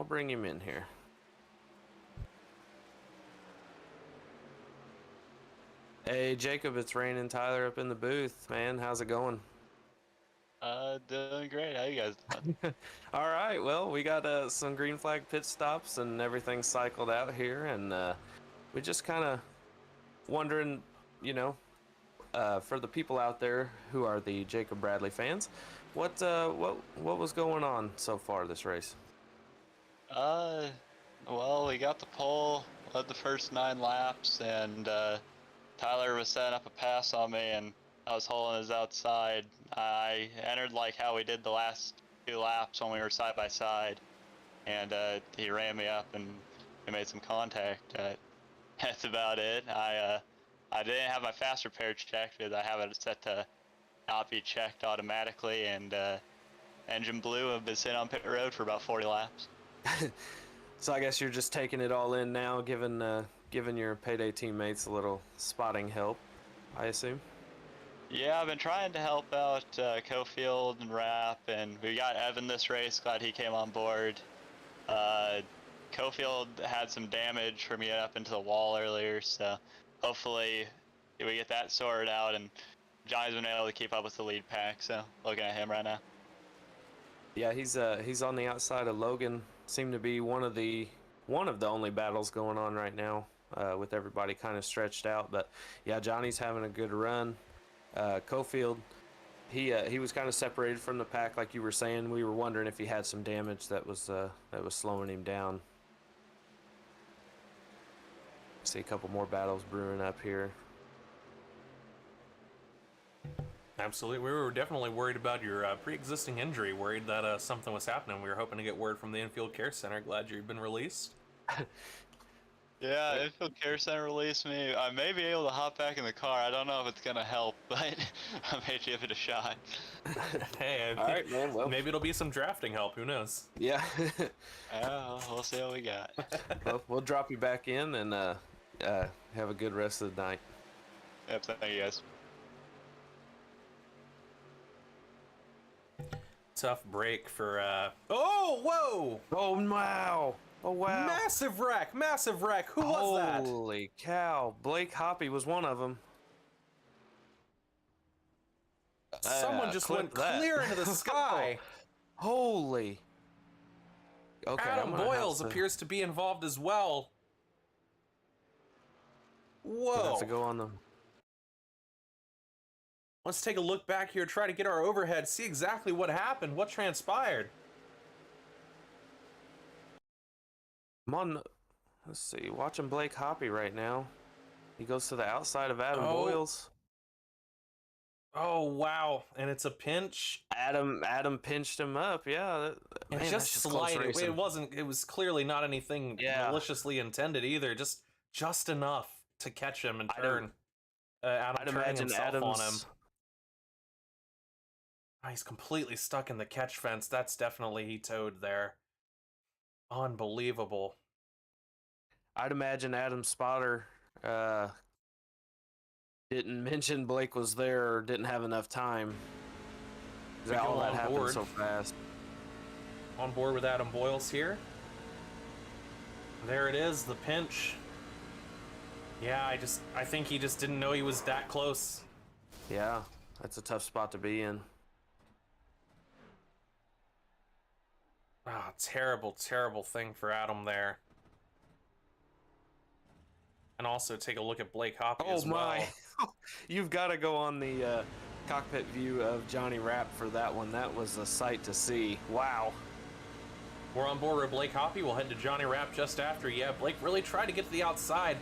bring him in here. Hey, Jacob, it's raining Tyler up in the booth, man. How's it going? Doing great. How you guys doing? All right, well, we got some green flag pit stops and everything cycled out here, and we just kind of wondering, you know, for the people out there who are the Jacob Bradley fans, what was going on so far this race? Well, we got the pole, led the first 9 laps, and Tyler was setting up a pass on me, and I was holding his outside. I entered like how we did the last 2 laps when we were side by side, and he ran me up and we made some contact. That's about it. I didn't have my fast repair checked because I have it set to not be checked automatically, and engine blew. I've been sitting on pit road for about 40 laps. So I guess you're just taking it all in now, giving your payday teammates a little spotting help, I assume. Yeah, I've been trying to help out Cofield and Rapp, and we got Evan this race. Glad he came on board. Cofield had some damage from getting up into the wall earlier, so hopefully we get that sorted out. And Johnny's been able to keep up with the lead pack, so looking at him right now. Yeah, he's on the outside of Logan. Seemed to be one of the only battles going on right now, with everybody kind of stretched out. But yeah, Johnny's having a good run. Cofield, he was kind of separated from the pack, like you were saying. We were wondering if he had some damage that was slowing him down. See a couple more battles brewing up here. Absolutely. We were definitely worried about your pre-existing injury, worried that something was happening. We were hoping to get word from the infield care center. Glad you've been released. Yeah, if he'll care center release me, I may be able to hop back in the car. I don't know if it's gonna help, but I may give it a shot. Hey, All right, man. Well, maybe it'll be some drafting help. Who knows? yeah. Yeah, we'll see what we got. Well, we'll drop you back in and have a good rest of the night. Yep, thank you guys. Tough break for. Oh, whoa! Oh wow! Oh wow! Massive wreck! Massive wreck! Who was that? Holy cow! Blake Hoppy was one of them. Someone just went clip that. clear into the sky. Holy. Okay, Adam I'm gonna have Boyles to, appears to be involved as well. gonna have to Whoa. go on the. Let's take a look back here, try to get our overhead, see exactly what happened, what transpired. I'm on. Let's see. Watching Blake Hoppy right now. He goes to the outside of Adam Boyles. Oh, wow. And it's a pinch. Adam pinched him up. Yeah. And Man, just that's close slide it. racing. It was clearly not anything maliciously intended either. Just enough to catch him and turn. Adam I'd turning imagine himself Adam's on him. Oh, he's completely stuck in the catch fence. That's definitely he towed there. Unbelievable. I'd imagine Adam's spotter didn't mention Blake was there or didn't have enough time. All that happened so fast. On board with Adam Boyles here. There it is, the pinch. Yeah, I think he just didn't know he was that close. Yeah, that's a tough spot to be in. Ah, terrible, terrible thing for Adam there. And also take a look at Blake Hoppy as well. Oh my! You've got to go on the cockpit view of Johnny Rapp for that one. That was a sight to see. Wow. We're on board with Blake Hoppy. We'll head to Johnny Rapp just after. Yeah, Blake really tried to get to the outside.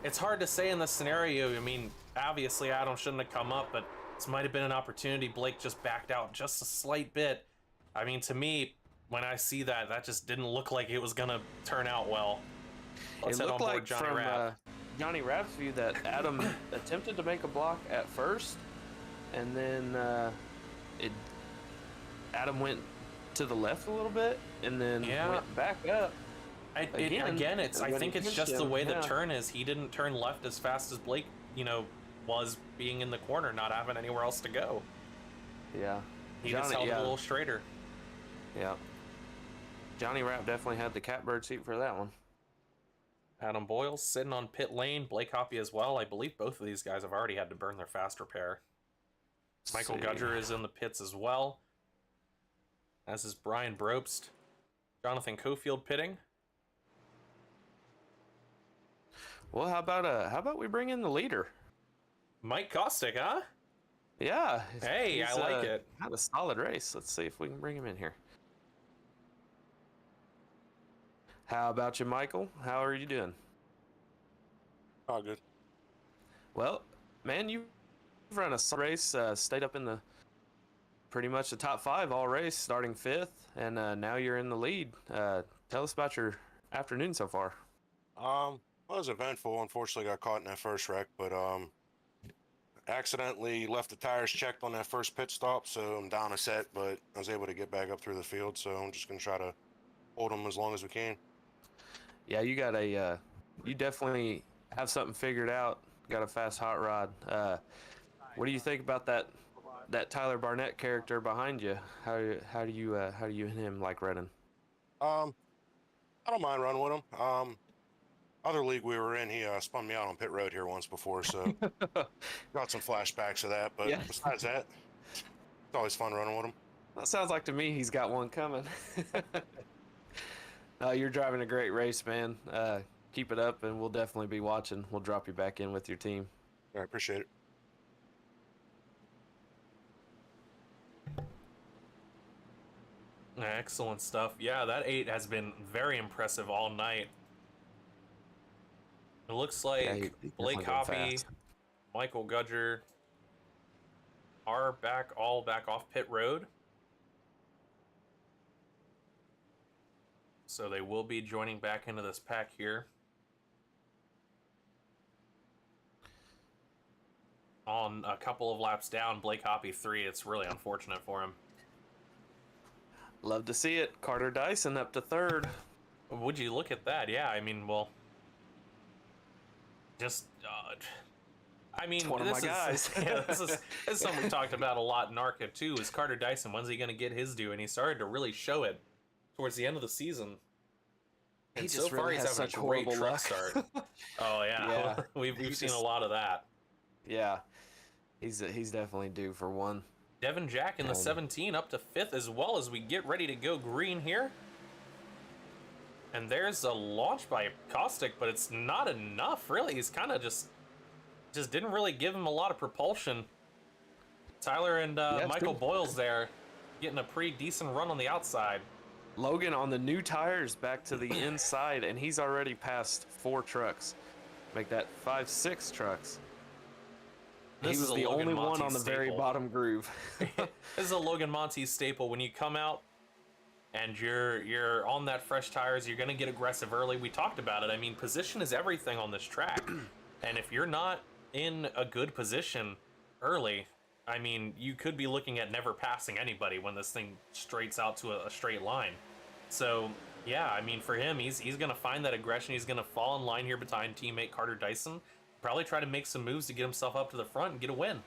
It's hard to say in this scenario. I mean, obviously Adam shouldn't have come up, but this might have been an opportunity. Blake just backed out just a slight bit. I mean, to me, when I see that, that just didn't look like it was gonna turn out well. Let's it head looked on board like Johnny from Rapp. Johnny Rapp's view that Adam attempted to make a block at first, and then Adam went to the left a little bit, and then went back up. I think it's just the way the turn is. He didn't turn left as fast as Blake, was being in the corner, not having anywhere else to go. Yeah. He just held it a little straighter. Yeah. Johnny Rapp definitely had the catbird seat for that one. Adam Boyles sitting on pit lane. Blake Hoppy as well. I believe both of these guys have already had to burn their fast repair. Michael Gudger is in the pits as well. As is Brian Brobst. Jonathan Cofield pitting. Well, how about we bring in the leader? Mike Kostick, huh? Yeah. Hey, I like it. Had a solid race. Let's see if we can bring him in here. How about you, Michael? How are you doing? Oh, good. Well, man, you've run a race, stayed up in the pretty much the top 5 all race, starting 5th, and now you're in the lead. Tell us about your afternoon so far. Well, it was eventful. Unfortunately, got caught in that first wreck, but accidentally left the tires checked on that first pit stop, so I'm down a set, but I was able to get back up through the field, so I'm just gonna try to hold them as long as we can. Yeah, you got you definitely have something figured out. Got a fast hot rod. What do you think about that Tyler Barnett character behind you? How do you and him like running? I don't mind running with him. Other league we were in, he spun me out on pit road here once before, so got some flashbacks of that. But besides that, it's always fun running with him. That sounds like to me he's got one coming. You're driving a great race, man. Keep it up, and we'll definitely be watching. We'll drop you back in with your team. I appreciate it. Excellent stuff. Yeah, that 8 has been very impressive all night. It looks like Blake Hoppy, Michael Gudger are all back off pit road. So they will be joining back into this pack here. On a couple of laps down, Blake Hoppy 3. It's really unfortunate for him. Love to see it. Carter Dyson up to third. Would you look at that? Yeah, I mean, well, just, I mean, It's one of my guys. Yeah, this is something we talked about a lot in ARCA too. Is Carter Dyson? When's he going to get his due? And he started to really show it towards the end of the season. And He so just far, really he's has having such a great horrible truck luck. start. Oh yeah, Yeah. we've He seen just- a lot of that. Yeah, he's definitely due for one. Devin Jack in the 17 up to 5th as well as we get ready to go green here. And there's a launch by Caustic, but it's not enough, really. He's kind of just didn't really give him a lot of propulsion. Tyler and Michael Boyles there getting a pretty decent run on the outside. Logan on the new tires back to the inside, and he's already passed 4 trucks. Make that 5, 6 trucks. This He is was a the Logan only one Monty on the very staple. bottom groove. This is a Logan Monty staple. When you come out and you're on that fresh tires, you're gonna get aggressive early. We talked about it. I mean, position is everything on this track. And if you're not in a good position early, I mean, you could be looking at never passing anybody when this thing straights out to a straight line. So yeah, I mean, for him, he's gonna find that aggression. He's gonna fall in line here behind teammate Carter Dyson. Probably try to make some moves to get himself up to the front and get a win.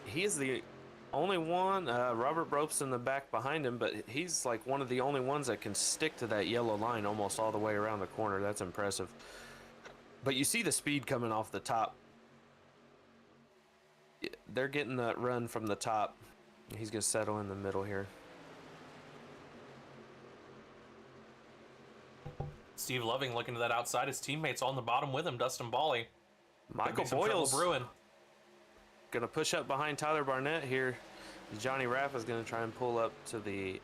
He is the only one. Robert Brope's in the back behind him, but he's like one of the only ones that can stick to that yellow line almost all the way around the corner. That's impressive. But you see the speed coming off the top. They're getting that run from the top. He's going to settle in the middle here. Steve Loving looking to that outside. His teammates on the bottom with him. Dustin Bally. Michael Some trouble Boyles brewing. going to push up behind Tyler Barnett here. Johnny Rapp is going to try and pull up to the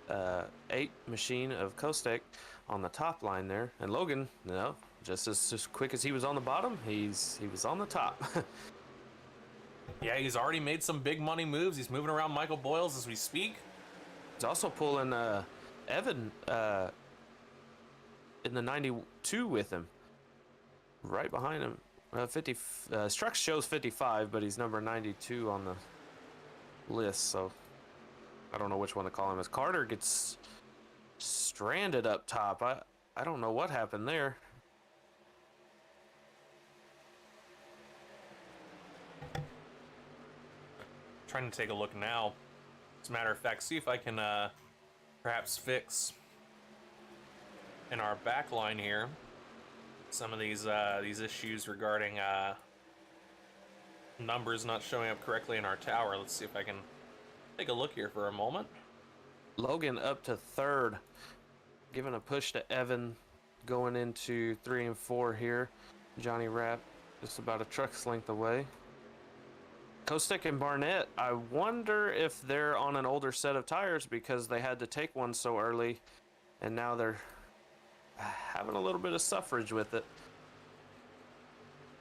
8 machine of Kostek on the top line there. And Logan, no, just as quick as he was on the bottom, he was on the top. Yeah, he's already made some big money moves. He's moving around Michael Boyles as we speak. He's also pulling Evan in the 92 with him, right behind him. 50. Strux shows 55, but he's number 92 on the list, so I don't know which one to call him. As Carter gets stranded up top, I don't know what happened there. Trying to take a look now. As a matter of fact, see if I can perhaps fix in our back line here some of these issues regarding numbers not showing up correctly in our tower. Let's see if I can take a look here for a moment. Logan up to third, giving a push to Evan going into 3 and 4 here. Johnny Rapp just about a truck's length away. Kostek and Barnett, I wonder if they're on an older set of tires because they had to take one so early, and now they're having a little bit of suffrage with it.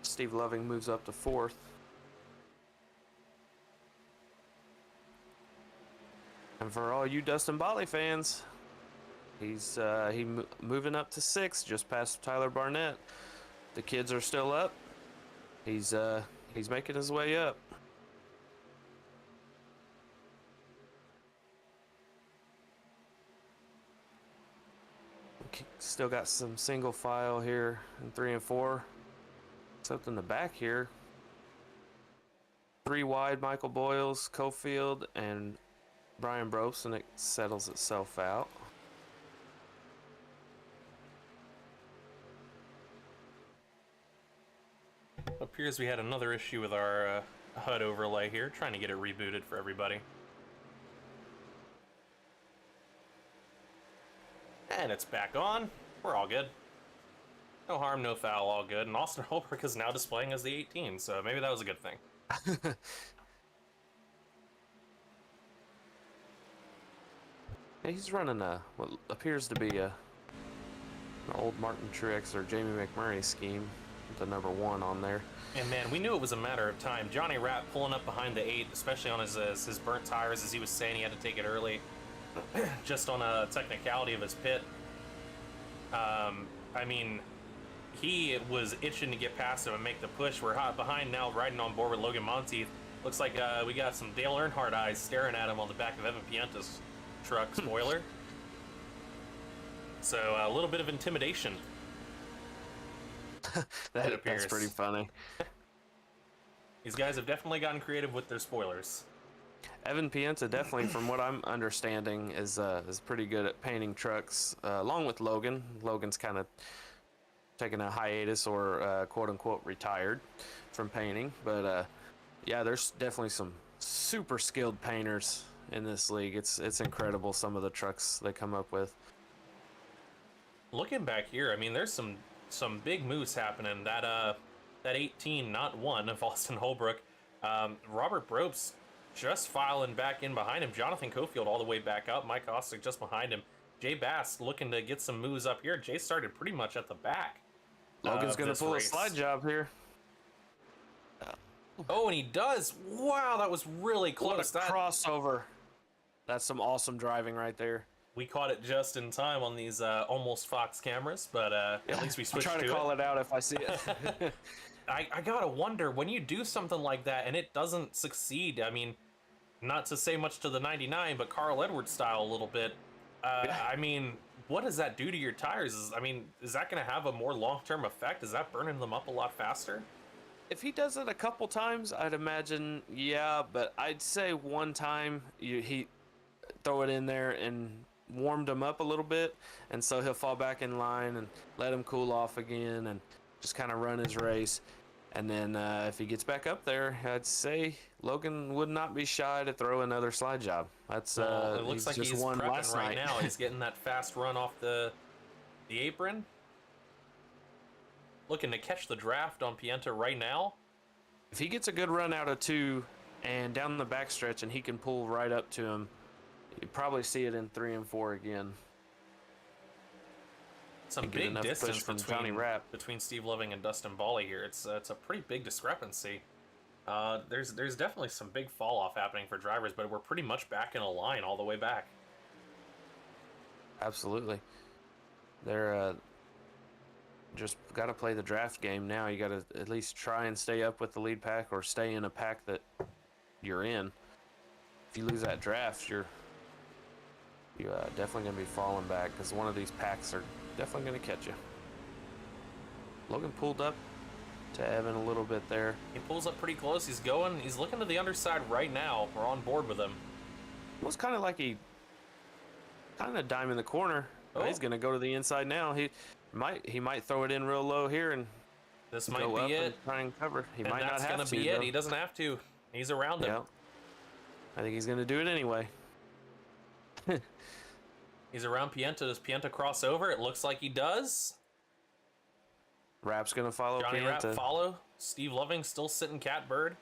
Steve Loving moves up to 4th. And for all you Dustin Bolly fans, he's moving up to 6th, just past Tyler Barnett. The kids are still up. He's making his way up. Still got some single file here in 3 and 4. Except in the back here. 3 wide, Michael Boyles, Cofield, and Brian Bropes, and it settles itself out. Appears we had another issue with our HUD overlay here, trying to get it rebooted for everybody. And it's back on. We're all good. No harm, no foul, all good. And Austin Holbrook is now displaying as the 18, so maybe that was a good thing. He's running what appears to be an old Martin Truex or Jamie McMurray scheme with the number 1 on there. And man, we knew it was a matter of time. Johnny Rapp pulling up behind the 8, especially on his burnt tires, as he was saying he had to take it early. just on a technicality of his pit. I mean, he was itching to get past him and make the push. We're hot behind now, riding on board with Logan Monteith. Looks like we got some Dale Earnhardt eyes staring at him on the back of Evan Pienta's truck spoiler. So a little bit of intimidation. That's pretty funny. These guys have definitely gotten creative with their spoilers. Evan Pienta definitely, from what I'm understanding, is pretty good at painting trucks, along with Logan. Logan's kind of taking a hiatus or quote unquote retired from painting, but yeah, there's definitely some super skilled painters in this league. It's incredible some of the trucks they come up with. Looking back here, I mean, there's some big moves happening. That 18, not 1 of Austin Holbrook. Robert Brobst just filing back in behind him. Jonathan Cofield all the way back up. Mike Ostick just behind him. Jay Bass looking to get some moves up here. Jay started pretty much at the back. Logan's going to pull a slide job here. Oh, and he does. Wow, that was really close. What a crossover. That's some awesome driving right there. We caught it just in time on these almost Fox cameras, but at least we switched to it. I'll try to call it out if I see it. I gotta wonder, when you do something like that and it doesn't succeed, I mean, not to say much to the 99, but Carl Edwards style a little bit, I mean, what does that do to your tires? Is that going to have a more long-term effect? Is that burning them up a lot faster? If he does it a couple times, I'd imagine, yeah, but I'd say one time he throw it in there and warmed him up a little bit, and so he'll fall back in line and let him cool off again and just kind of run his race. And then if he gets back up there, I'd say Logan would not be shy to throw another slide job. That's it looks like just he's won prepping last right night. now. He's getting that fast run off the apron. Looking to catch the draft on Pienta right now. If he gets a good run out of 2 and down the backstretch and he can pull right up to him, you'd probably see it in 3 and 4 again. Some big distance Johnny Rapp between Steve Loving and Dustin Bally here. It's a pretty big discrepancy. There's definitely some big fall off happening for drivers, but we're pretty much back in a line all the way back. Absolutely. They're just got to play the draft game now. You got to at least try and stay up with the lead pack or stay in a pack that you're in. If you lose that draft, you're definitely going to be falling back, because one of these packs are definitely going to catch you. Logan pulled up to Evan a little bit there. He pulls up pretty close. He's looking to the underside right now. We're on board with him. It was kind of like he kind of dime in the corner. Oh. He's going to go to the inside now. He might throw it in real low here, and this might be it. And try and cover. He might not have to. That's gonna be it. He doesn't have to. He's around him. I think he's gonna do it anyway. He's around Pienta. Does Pienta cross over? It looks like he does. Rapp's gonna follow Johnny Pienta. Rapp follow. Steve Loving still sitting catbird,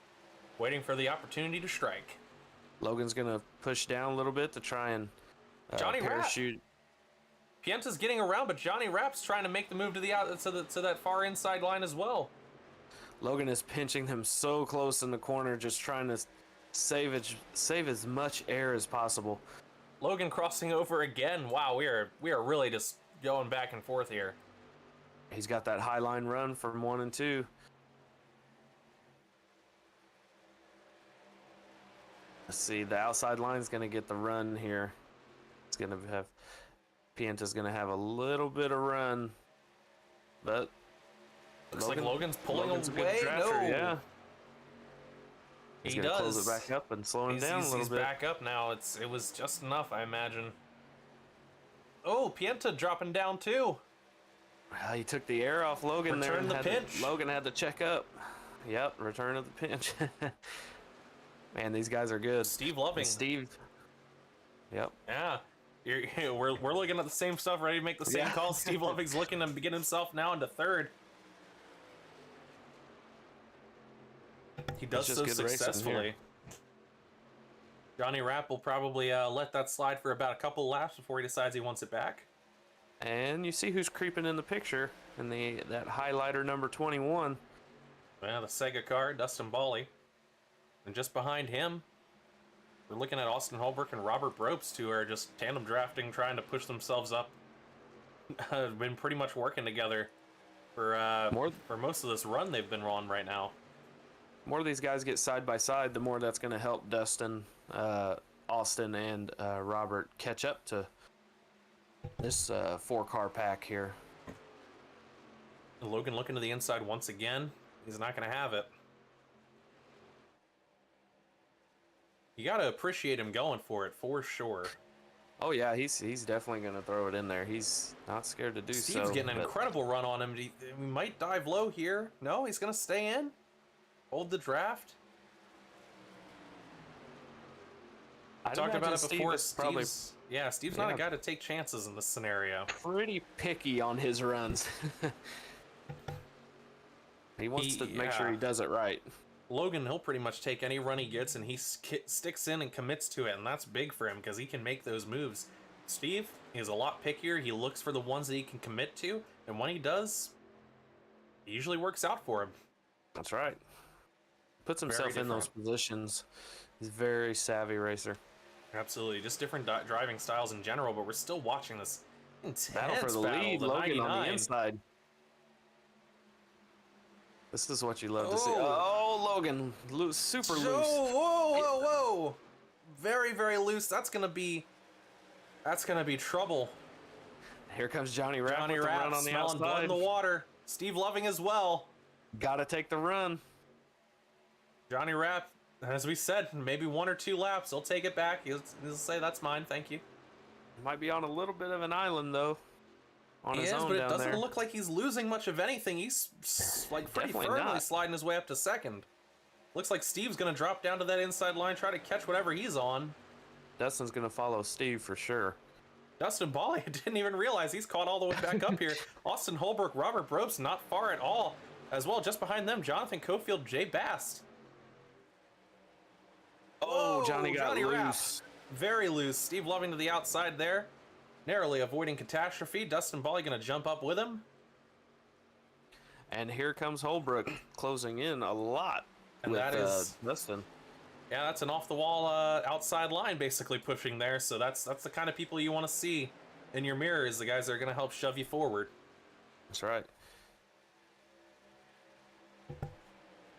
waiting for the opportunity to strike. Logan's gonna push down a little bit to try and Johnny parachute. Rapp. Pienta's getting around, but Johnny Rapp's trying to make the move to the to that far inside line as well. Logan is pinching him so close in the corner, just trying to save as much air as possible. Logan crossing over again. Wow, we are really just going back and forth here. He's got that high line run from 1 and 2. Let's see, the outside line's going to get the run here. It's going to have Pienta's going to have a little bit of run, but looks like Logan's pulling away. No, yeah. He does. Close it back up and slow him down a little bit. He's back up now. It was just enough, I imagine. Oh, Pienta dropping down too. Well, he took the air off Logan there. Return the pinch. Logan had to check up. Yep, return of the pinch. Man, these guys are good. Steve Loving. And Steve. Yep. Yeah. We're looking at the same stuff, ready to make the same call. Steve Loving's looking to get himself now into third. He does so successfully. Johnny Rapp will probably let that slide for about a couple laps before he decides he wants it back. And you see who's creeping in the picture in that highlighter number 21. Yeah, the Sega car, Dustin Bally. And just behind him, we're looking at Austin Holbrook and Robert Brobst, who are just tandem drafting, trying to push themselves up. Been pretty much working together for most of this run they've been on right now. More of these guys get side by side, the more that's going to help Dustin, Austin, and Robert catch up to this 4-car pack here. Logan looking to the inside once again. He's not going to have it. You got to appreciate him going for it, for sure. Oh yeah, he's definitely going to throw it in there. He's not scared to do so. Steve's getting an incredible run on him. He might dive low here. No, he's going to stay in. Hold the draft. Talked about it before. Steve's not a guy to take chances in this scenario. Pretty picky on his runs. He wants to make sure he does it right. Logan, he'll pretty much take any run he gets, and he sticks in and commits to it, and that's big for him because he can make those moves. Steve, he's a lot pickier. He looks for the ones that he can commit to, and when he does, it usually works out for him. That's right. Puts himself in those positions. He's a very savvy racer. Absolutely, just different driving styles in general, but we're still watching this intense battle for the lead. Logan on the inside. This is what you love to see. Oh, Logan, super loose. Whoa! Very, very loose. That's gonna be trouble. Here comes Johnny Rapp. Johnny Rapp on the outside. Blood in the water. Steve Loving as well. Gotta take the run. Johnny Rapp, as we said, maybe 1 or 2 laps. He'll take it back. He'll say, that's mine, thank you. Might be on a little bit of an island, though. On his own but it down doesn't there. look like he's losing much of anything. He's like pretty firmly sliding his way up to second. Looks like Steve's going to drop down to that inside line, try to catch whatever he's on. Dustin's going to follow Steve for sure. Dustin Bali didn't even realize he's caught all the way back up here. Austin Holbrook, Robert Brobst not far at all as well. Just behind them, Jonathan Cofield, Jay Bast. Oh, Johnny got loose. Rapp. Very loose. Steve Loving to the outside there. Narrowly avoiding catastrophe. Dustin Bali going to jump up with him. And here comes Holbrook closing in a lot. And with, that is Dustin. Yeah, that's an off-the-wall outside line basically pushing there. So that's the kind of people you want to see in your mirror, is the guys that are going to help shove you forward. That's right.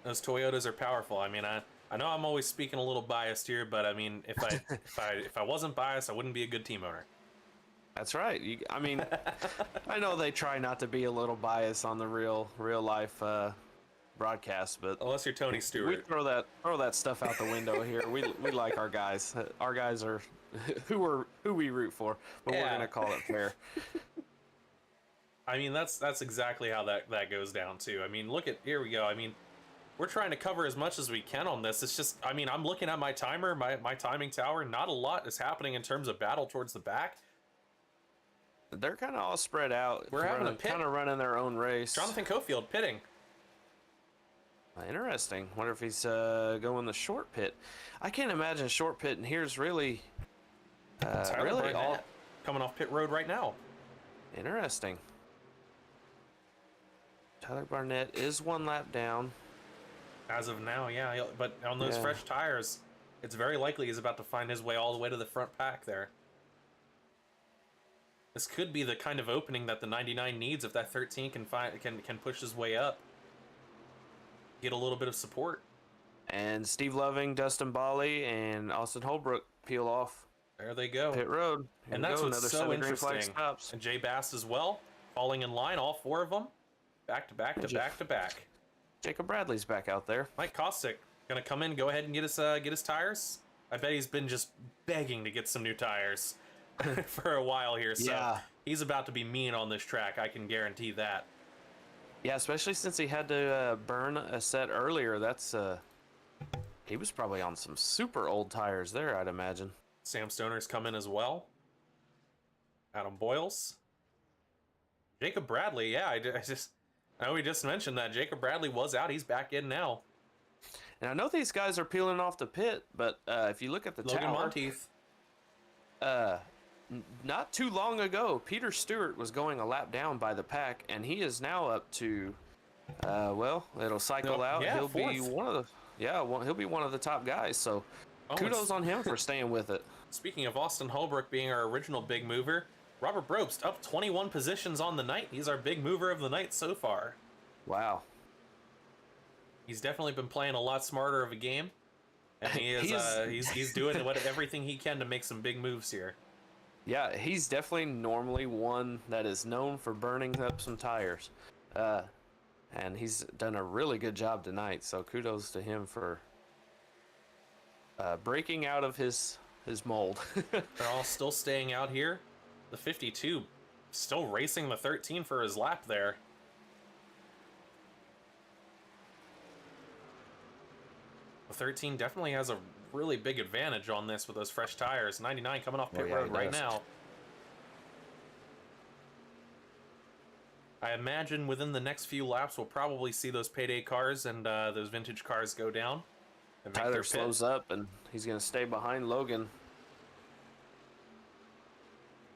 Those Toyotas are powerful. I mean, I know I'm always speaking a little biased here, but I mean, if I wasn't biased, I wouldn't be a good team owner. That's right. I mean, I know they try not to be a little biased on the real life broadcast, but unless you're Tony Stewart, we throw that stuff out the window here. We like our guys. Our guys are who we root for, but we're gonna call it fair. I mean, that's exactly how that goes down too. I mean, here we go. I mean, we're trying to cover as much as we can on this. It's just, I mean, I'm looking at my timer, my timing tower. Not a lot is happening in terms of battle towards the back. They're kind of all spread out. We're having a pit. Kind of running their own race. Jonathan Cofield pitting. Interesting. Wonder if he's going the short pit. I can't imagine a short pit, and here's really all coming off pit road right now. Interesting. Tyler Barnett is 1 lap down. As of now, yeah. But on those fresh tires, it's very likely he's about to find his way all the way to the front pack there. This could be the kind of opening that the 99 needs if that 13 can push his way up. Get a little bit of support. And Steve Loving, Dustin Bali, and Austin Holbrook peel off. There they go. Pit road. And that's what's so interesting. And Jay Bast as well, falling in line, all 4 of them. Back to back to back to back. Jacob Bradley's back out there. Mike Kostick gonna come in, go ahead and get his tires. I bet he's been just begging to get some new tires for a while here. So he's about to be mean on this track. I can guarantee that. Yeah, especially since he had to burn a set earlier. That's he was probably on some super old tires there, I'd imagine. Sam Stoner's come in as well. Adam Boyles. Jacob Bradley, yeah, I know we just mentioned that Jacob Bradley was out. He's back in now. And I know these guys are peeling off the pit, but if you look at the Logan tower, Monteith. Not too long ago, Peter Stewart was going a lap down by the pack, and he is now up to, well, it'll cycle out. Yeah, he'll fourth. be one of the, he'll be one of the top guys. So Oh, kudos on him for staying with it. Speaking of Austin Holbrook being our original big mover, Robert Probst up 21 positions on the night. He's our big mover of the night so far. Wow. He's definitely been playing a lot smarter of a game, and he's doing everything he can to make some big moves here. Yeah, he's definitely normally one that is known for burning up some tires. And he's done a really good job tonight, so kudos to him for breaking out of his mold. They're all still staying out here. The 52 still racing the 13 for his lap there. The 13 definitely has a really big advantage on this with those fresh tires. 99 coming off pit road right now. I imagine within the next few laps, we'll probably see those payday cars and those vintage cars go down. And Tyler slows up, and he's going to stay behind Logan.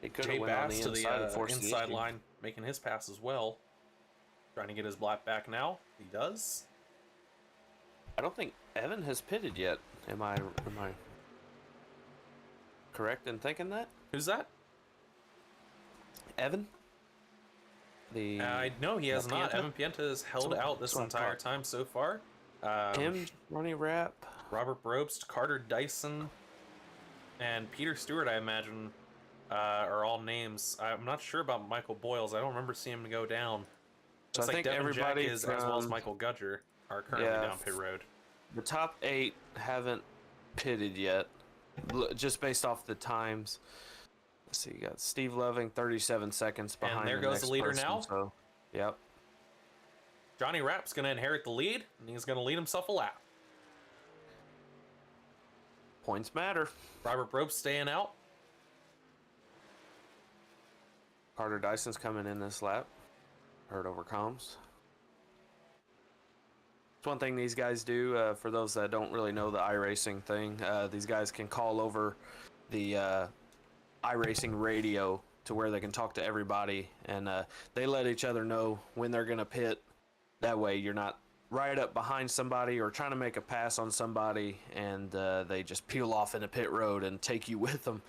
He could have went on the inside and forced the inside issue. line, making his pass as well. Trying to get his lap back now. He does. I don't think Evan has pitted yet. Am I correct in thinking that? Who's that? Evan? No, he has not. Pienta? Evan Pienta has held out this entire time so far. Him, Ronnie Rapp, Robert Probst, Carter Dyson, and Peter Stewart, I imagine, are all names. I'm not sure about Michael Boyles. I don't remember seeing him go down. So Looks I like think Devin Jack everybody is, as well as Michael Gudger, are currently down pit road. The top 8 haven't pitted yet, just based off the times. Let's see, you got Steve Loving, 37 seconds behind. And there the goes next the leader person, now. So, yep. Johnny Rapp's going to inherit the lead, and he's going to lead himself a lap. Points matter. Robert Probst staying out. Carter Dyson's coming in this lap. Heard over comms. It's one thing these guys do, for those that don't really know the iRacing thing, these guys can call over the iRacing radio to where they can talk to everybody, and they let each other know when they're going to pit. That way you're not right up behind somebody or trying to make a pass on somebody, and they just peel off into pit road and take you with them.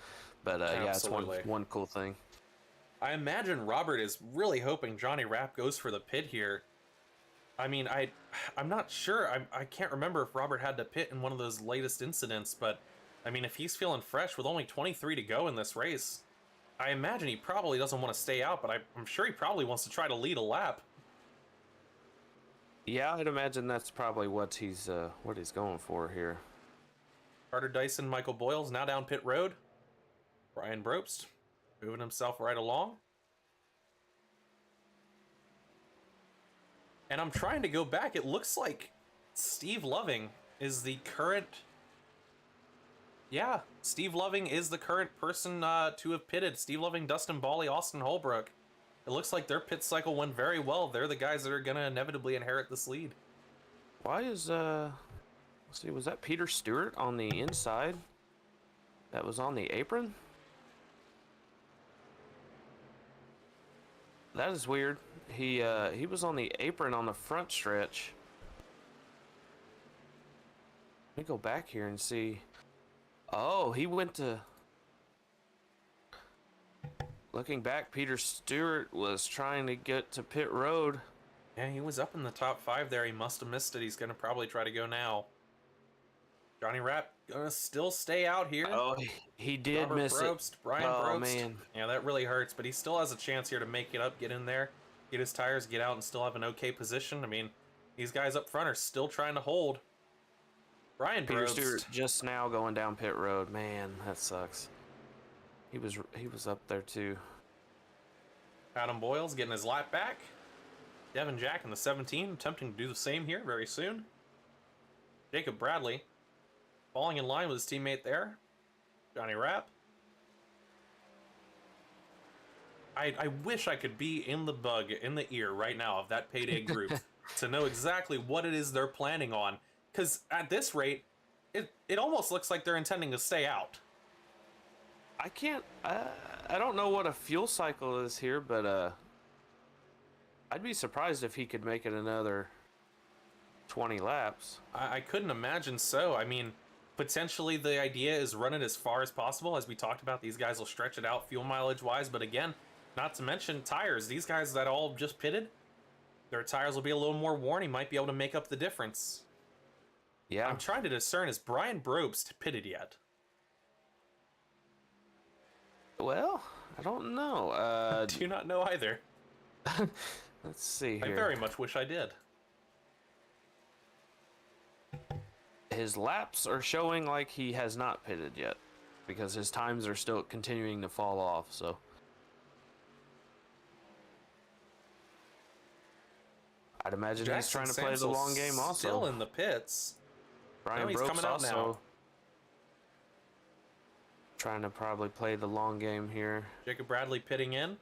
But yeah, it's one cool thing. I imagine Robert is really hoping Johnny Rapp goes for the pit here. I mean, I'm not sure. I can't remember if Robert had to pit in one of those latest incidents, but I mean, if he's feeling fresh with only 23 to go in this race, I imagine he probably doesn't want to stay out, but I'm sure he probably wants to try to lead a lap. Yeah, I'd imagine that's probably what he's going for here. Carter Dyson, Michael Boyles now down pit road. Brian Probst moving himself right along. And I'm trying to go back. It looks like Steve Loving is the current... Yeah, Steve Loving is the current person to have pitted. Steve Loving, Dustin Bawley, Austin Holbrook. It looks like their pit cycle went very well. They're the guys that are going to inevitably inherit this lead. Why is, let's see, was that Peter Stewart on the inside? That was on the apron? That is weird. He was on the apron on the front stretch. Let me go back here and see. Oh, he went to... Looking back, Peter Stewart was trying to get to pit road. Yeah, he was up in the top 5 there. He must have missed it. He's going to probably try to go now. Johnny Rapp going to still stay out here. Oh, he did Robert miss Probst, it. Brian Oh, Probst. man. Yeah, that really hurts, but he still has a chance here to make it up, get in there, get his tires, get out, and still have an okay position. I mean, these guys up front are still trying to hold. Brian Peter Probst. Stewart just now going down pit road. Man, that sucks. He was up there too. Adam Boyles getting his lap back. Devin Jack in the 17 attempting to do the same here very soon. Jacob Bradley falling in line with his teammate there. Johnny Rapp. I wish I could be in the ear right now of that payday group to know exactly what it is they're planning on. Because at this rate, it almost looks like they're intending to stay out. I don't know what a fuel cycle is here, but I'd be surprised if he could make it another 20 laps. I couldn't imagine so. I mean, Potentially the idea is run it as far as possible. As we talked about, these guys will stretch it out fuel mileage wise, but again, not to mention tires. These guys that all just pitted, their tires will be a little more worn. He might be able to make up the difference. Yeah. I'm trying to discern, is Brian Brobst pitted yet? Well, I don't know. Do you not know either? Let's see here. I very much wish I did. His laps are showing like he has not pitted yet, because his times are still continuing to fall off, so. I'd imagine he's trying to play the long game also. Still in the pits. Brian he's Brooks coming out also now. Trying to probably play the long game here. Jacob Bradley pitting in.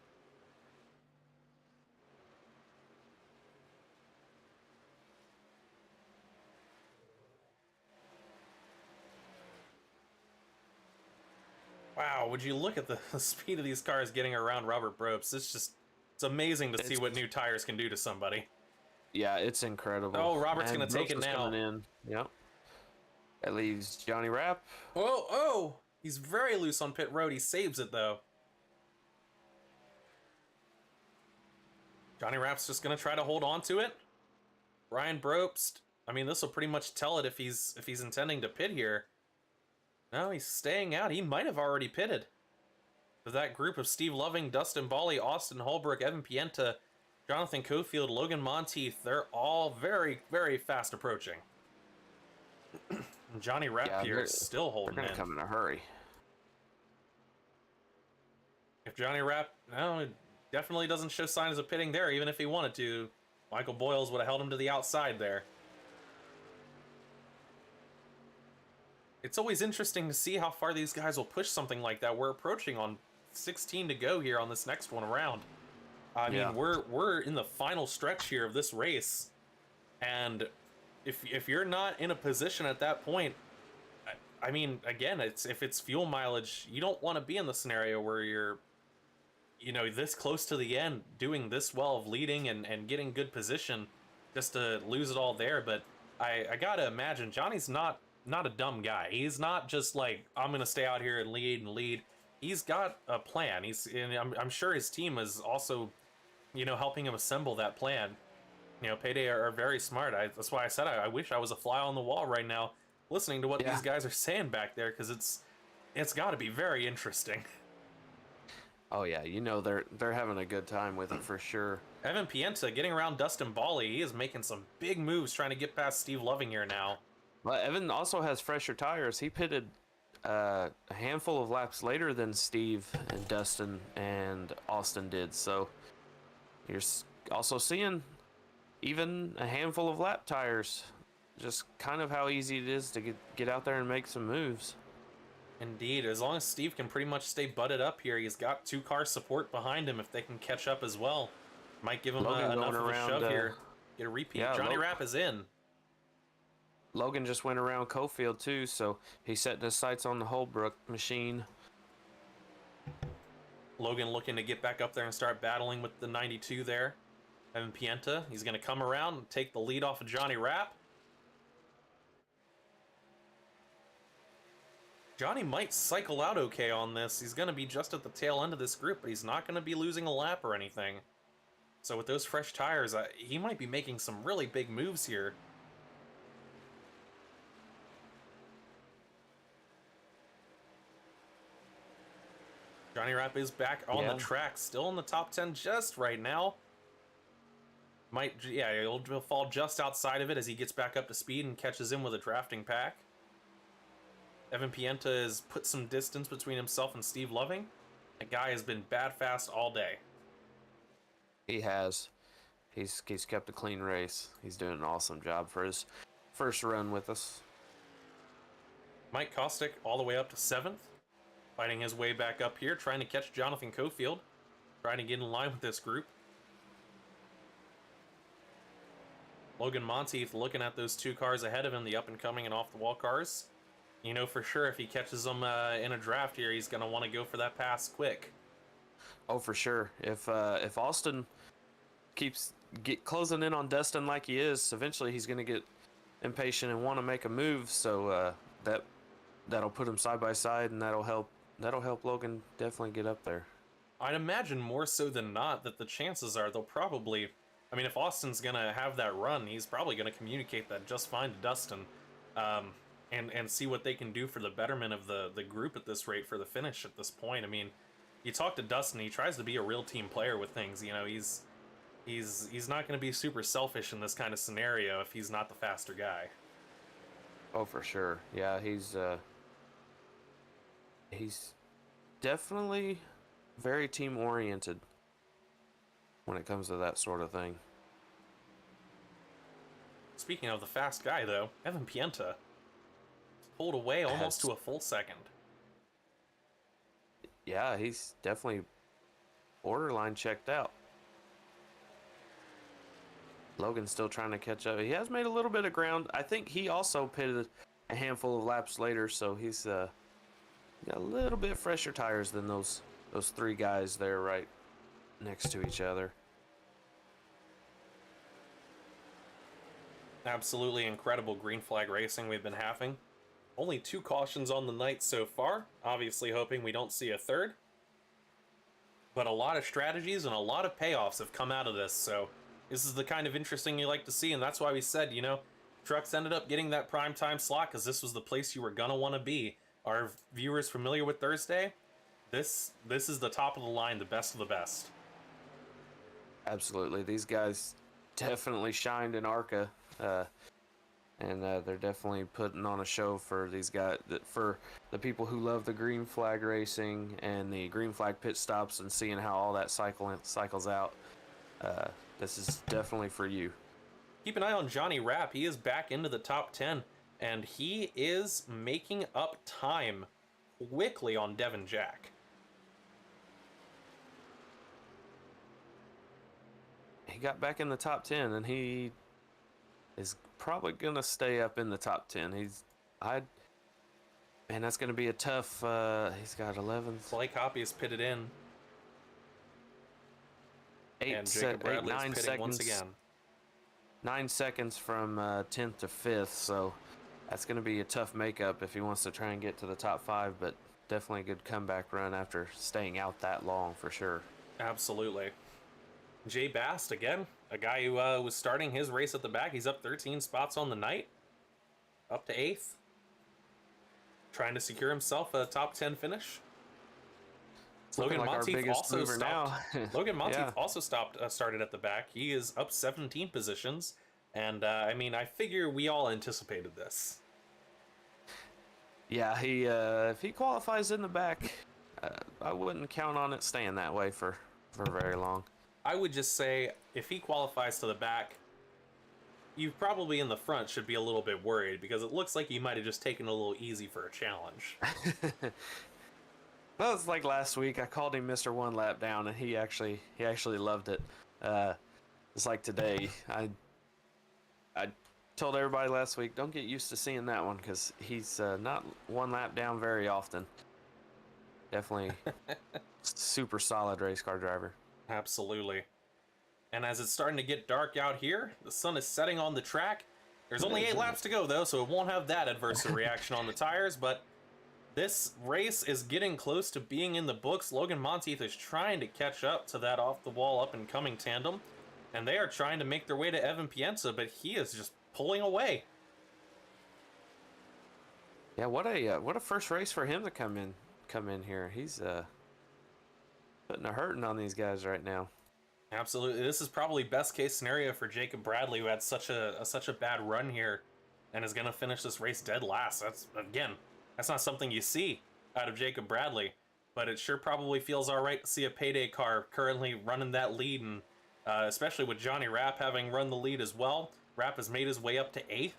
Wow, would you look at the speed of these cars getting around Robert Brobst? It's amazing to see what new tires can do to somebody. Yeah, it's incredible. Oh, Robert's going to take it now. Coming in. Yep. That leaves Johnny Rapp. Oh, he's very loose on pit road. He saves it, though. Johnny Rapp's just going to try to hold on to it. Brian Brobst, I mean, this will pretty much tell it if he's intending to pit here. No, he's staying out. He might have already pitted. But that group of Steve Loving, Dustin Bally, Austin Holbrook, Evan Pienta, Jonathan Cofield, Logan Monteith, they're all very, very fast approaching. Johnny Rapp here is still holding in. They're going to come in a hurry. If Johnny Rapp, no, it definitely doesn't show signs of pitting there, even if he wanted to. Michael Boyles would have held him to the outside there. It's always interesting to see how far these guys will push something like that. We're approaching on 16 to go here on this next one around. I mean, we're in the final stretch here of this race, and if you're not in a position at that point, I mean, again, if it's fuel mileage, you don't want to be in the scenario where you're, this close to the end, doing this well of leading and getting good position, just to lose it all there. But I gotta imagine Johnny's not a dumb guy. He's not just like, I'm gonna stay out here and lead. He's got a plan. I'm sure his team is also, helping him assemble that plan. Payday are very smart. That's why I said I wish I was a fly on the wall right now, listening to what these guys are saying back there, because it's got to be very interesting. Oh yeah, they're having a good time with it for sure. Evan Pienta getting around Dustin Bally. He is making some big moves trying to get past Steve Loving here now. Well, Evan also has fresher tires. He pitted a handful of laps later than Steve and Dustin and Austin did. So you're also seeing even a handful of lap tires. Just kind of how easy it is to get out there and make some moves. Indeed, as long as Steve can pretty much stay butted up here, he's got 2 car support behind him if they can catch up as well. Might give him enough of a shove here. Get a repeat. Yeah, Johnny Rapp is in. Logan just went around Cofield too, so he's setting his sights on the Holbrook machine. Logan looking to get back up there and start battling with the 92 there. Evan Pienta, he's going to come around and take the lead off of Johnny Rapp. Johnny might cycle out okay on this. He's going to be just at the tail end of this group, but he's not going to be losing a lap or anything. So with those fresh tires, he might be making some really big moves here. Johnny Rapp is back on the track, still in the top 10 just right now. He'll fall just outside of it as he gets back up to speed and catches him with a drafting pack. Evan Pienta has put some distance between himself and Steve Loving. That guy has been bad fast all day. He has. He's kept a clean race. He's doing an awesome job for his first run with us. Mike Kostick all the way up to 7th. Fighting his way back up here, trying to catch Jonathan Cofield. Trying to get in line with this group. Logan Monteith looking at those 2 cars ahead of him, the up-and-coming and off-the-wall cars. For sure if he catches them in a draft here, he's going to want to go for that pass quick. Oh, for sure. If Austin keeps closing in on Dustin like he is, eventually he's going to get impatient and want to make a move. So that that'll put them side by side, and that'll help Logan definitely get up there. I'd imagine more so than not that the chances are they'll probably, I mean, if Austin's gonna have that run, he's probably gonna communicate that just fine to Dustin, and see what they can do for the betterment of the group at this rate for the finish at this point. I mean, you talk to Dustin, he tries to be a real team player with things. You know, he's not gonna be super selfish in this kind of scenario if he's not the faster guy. Oh, for sure. Yeah, he's definitely very team oriented when it comes to that sort of thing. Speaking of the fast guy, though, Evan Pienta pulled away almost to a full second. Yeah, he's definitely borderline checked out. Logan's still trying to catch up. He has made a little bit of ground. I think he also pitted a handful of laps later, so he's got a little bit fresher tires than those three guys there right next to each other. Absolutely incredible green flag racing we've been having. Only 2 cautions on the night so far, obviously hoping we don't see a third. But a lot of strategies and a lot of payoffs have come out of this, so this is the kind of interesting you like to see, and that's why we said, you know, trucks ended up getting that prime time slot because this was the place you were gonna want to be. Our viewers familiar with Thursday? This is the top of the line, the best of the best. Absolutely, these guys definitely shined in ARCA, and they're definitely putting on a show for these guys, for the people who love the green flag racing and the green flag pit stops and seeing how all that cycles out. This is definitely for you. Keep an eye on Johnny Rapp. He is back into the top 10, and he is making up time quickly on Devin Jack. He got back in the top 10, and he is probably gonna stay up in the top 10. Man, that's gonna be a tough. He's got 11. Blake Hoppy is pitted in. And 9 seconds once again. 9 seconds from 10th to 5th, so that's going to be a tough makeup if he wants to try and get to the top 5, but definitely a good comeback run after staying out that long for sure. Absolutely. Jay Bast, again, a guy who was starting his race at the back. He's up 13 spots on the night, up to 8th, trying to secure himself a top 10 finish. Logan like Monteith also stopped. Logan Monteith Yeah. also started at the back. He is up 17 positions, and I mean, I figure we all anticipated this. Yeah, he if he qualifies in the back, I wouldn't count on it staying that way for very long. I would just say if he qualifies to the back, you probably in the front should be a little bit worried because it looks like he might have just taken a little easy for a challenge. Well, it's like last week. I called him Mr. One Lap Down, and he actually loved it. It's like today. I told everybody last week, don't get used to seeing that one because he's not one lap down very often. Definitely super solid race car driver. Absolutely. And as it's starting to get dark out here, the sun is setting on the track. There's only 8 laps to go, though, so it won't have that adverse reaction on the tires, but this race is getting close to being in the books. Logan Monteith is trying to catch up to that off-the-wall up-and-coming tandem, and they are trying to make their way to Evan Pienta, but he is just pulling away. Yeah, what a first race for him to come in here. He's putting a hurting on these guys right now. Absolutely, this is probably best case scenario for Jacob Bradley, who had such a bad run here, and is going to finish this race dead last. That's not something you see out of Jacob Bradley, but it sure probably feels all right to see a payday car currently running that lead, and especially with Johnny Rapp having run the lead as well. Rapp has made his way up to 8th,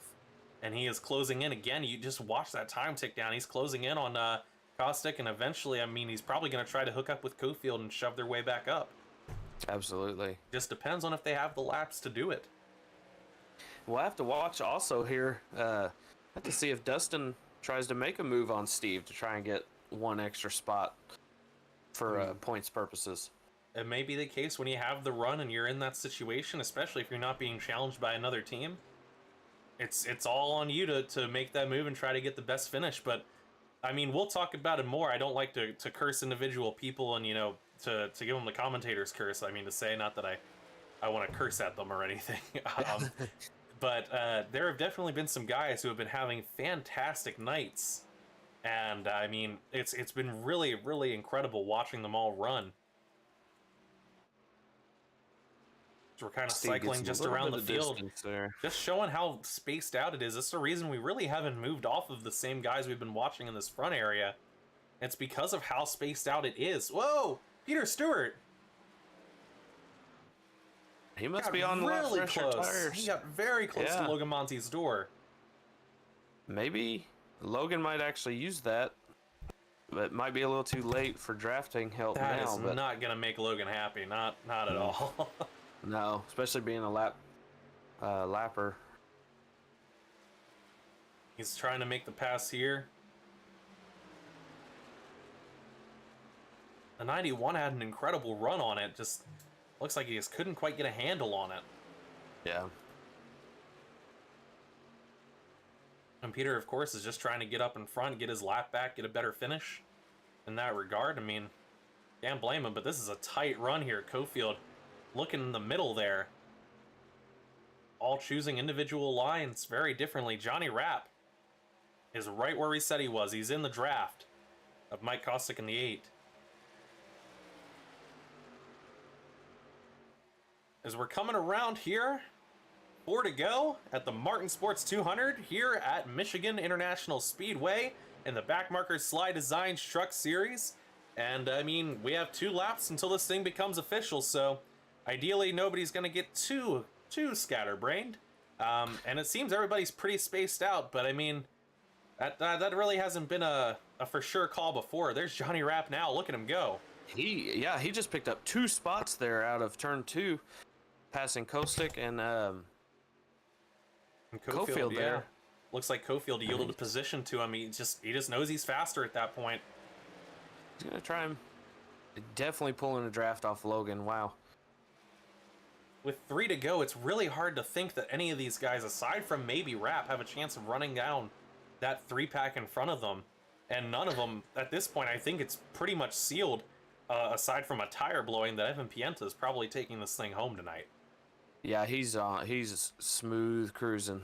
and he is closing in again. You just watch that time tick down. He's closing in on Kostick, and eventually, I mean, he's probably going to try to hook up with Cofield and shove their way back up. Absolutely. Just depends on if they have the laps to do it. We'll have to watch also here. Have to see if Dustin tries to make a move on Steve to try and get one extra spot for points purposes. It may be the case when you have the run and you're in that situation, especially if you're not being challenged by another team. It's all on you to make that move and try to get the best finish, but I mean, we'll talk about it more. I don't like to curse individual people and, you know, to give them the commentator's curse. I mean, to say, not that I want to curse at them or anything. But there have definitely been some guys who have been having fantastic nights. And I mean, it's been really, really incredible watching them all run. So we're kind of cycling just around the field, just showing how spaced out it is. That's the reason we really haven't moved off of the same guys we've been watching in this front area. It's because of how spaced out it is. Whoa, Peter Stewart. He must be on really close. Tires. He got very close to Logan Monte's door. Maybe Logan might actually use that. But it might be a little too late for drafting help that now. That is not going to make Logan happy. Not at all. No, especially being a lapper. He's trying to make the pass here. The 91 had an incredible run on it. Just looks like he just couldn't quite get a handle on it. Yeah. And Peter, of course, is just trying to get up in front, get his lap back, get a better finish. In that regard, I mean, can't blame him, but this is a tight run here. Cofield looking in the middle there. All choosing individual lines very differently. Johnny Rapp is right where he said he was. He's in the draft of Mike Kostick in the 8. As we're coming around here, 4 to go at the Martin Sports 200 here at Michigan International Speedway in the Backmarkers SLiDESIGNS Truck Series. And I mean, we have 2 laps until this thing becomes official, so ideally nobody's going to get too scatterbrained. And it seems everybody's pretty spaced out, but I mean, that really hasn't been a for sure call before. There's Johnny Rapp now. Look at him go. He just picked up 2 spots there out of turn 2, passing Kostick and Cofield there. Looks like Cofield yielded a position to him. He just knows he's faster at that point. He's gonna try him. Definitely pulling a draft off Logan. Wow. With 3 to go, it's really hard to think that any of these guys, aside from maybe Rapp, have a chance of running down that 3-pack in front of them. And none of them, at this point, I think it's pretty much sealed, aside from a tire blowing, that Evan Pienta is probably taking this thing home tonight. Yeah, he's smooth cruising.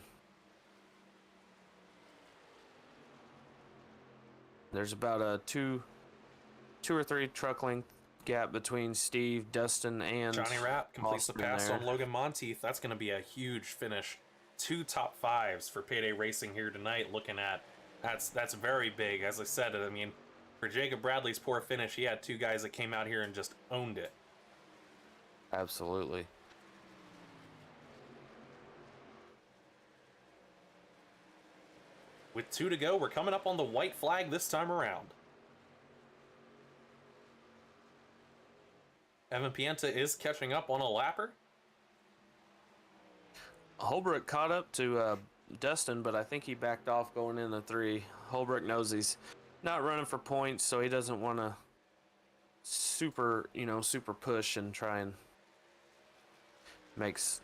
There's about a 2 or 3 truck length gap between Steve, Dustin, and Johnny Rapp completes the pass there on Logan Monteith. That's going to be a huge finish. 2 top 5s for Payday Racing here tonight. Looking at that's very big. As I said, I mean, for Jacob Bradley's poor finish, he had 2 guys that came out here and just owned it. Absolutely. With 2 to go, we're coming up on the white flag this time around. Evan Pienta is catching up on a lapper. Holbrook caught up to Dustin, but I think he backed off going into 3. Holbrook knows he's not running for points, so he doesn't want to super push and try and makes,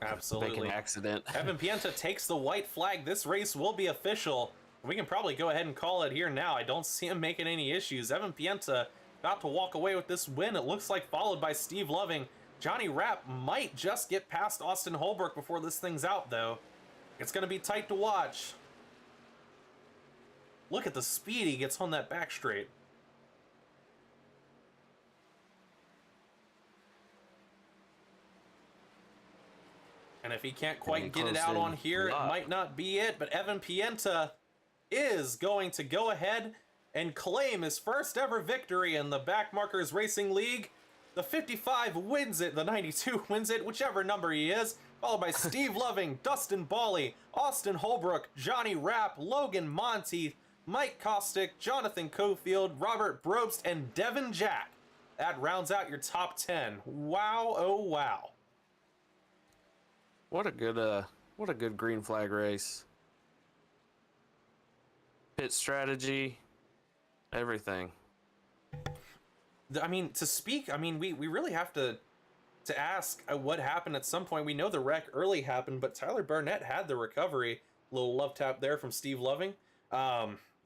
absolutely make an accident. Evan Pienta takes the white flag. This race will be official. We can probably go ahead and call it here now. I don't see him making any issues. Evan Pienta about to walk away with this win. It looks like followed by Steve Loving. Johnny Rapp might just get past Austin Holbrook before this thing's out, though. It's going to be tight to watch. Look at the speed he gets on that back straight. And if he can't quite get it out on here, it might not be it. But Evan Pienta is going to go ahead and claim his first ever victory in the Backmarkers Racing League. The 55 wins it, the 92 wins it, whichever number he is, followed by Steve Loving, Dustin Bawley, Austin Holbrook, Johnny Rapp, Logan Monteith, Mike Kostick, Jonathan Cofield, Robert Brobst, and Devin Jack. That rounds out your top 10. Wow, oh wow. What a good green flag race. Pit strategy, everything. I mean, we really have to ask what happened at some point. We know the wreck early happened, but Tyler Burnett had the recovery. Little love tap there from Steve Loving.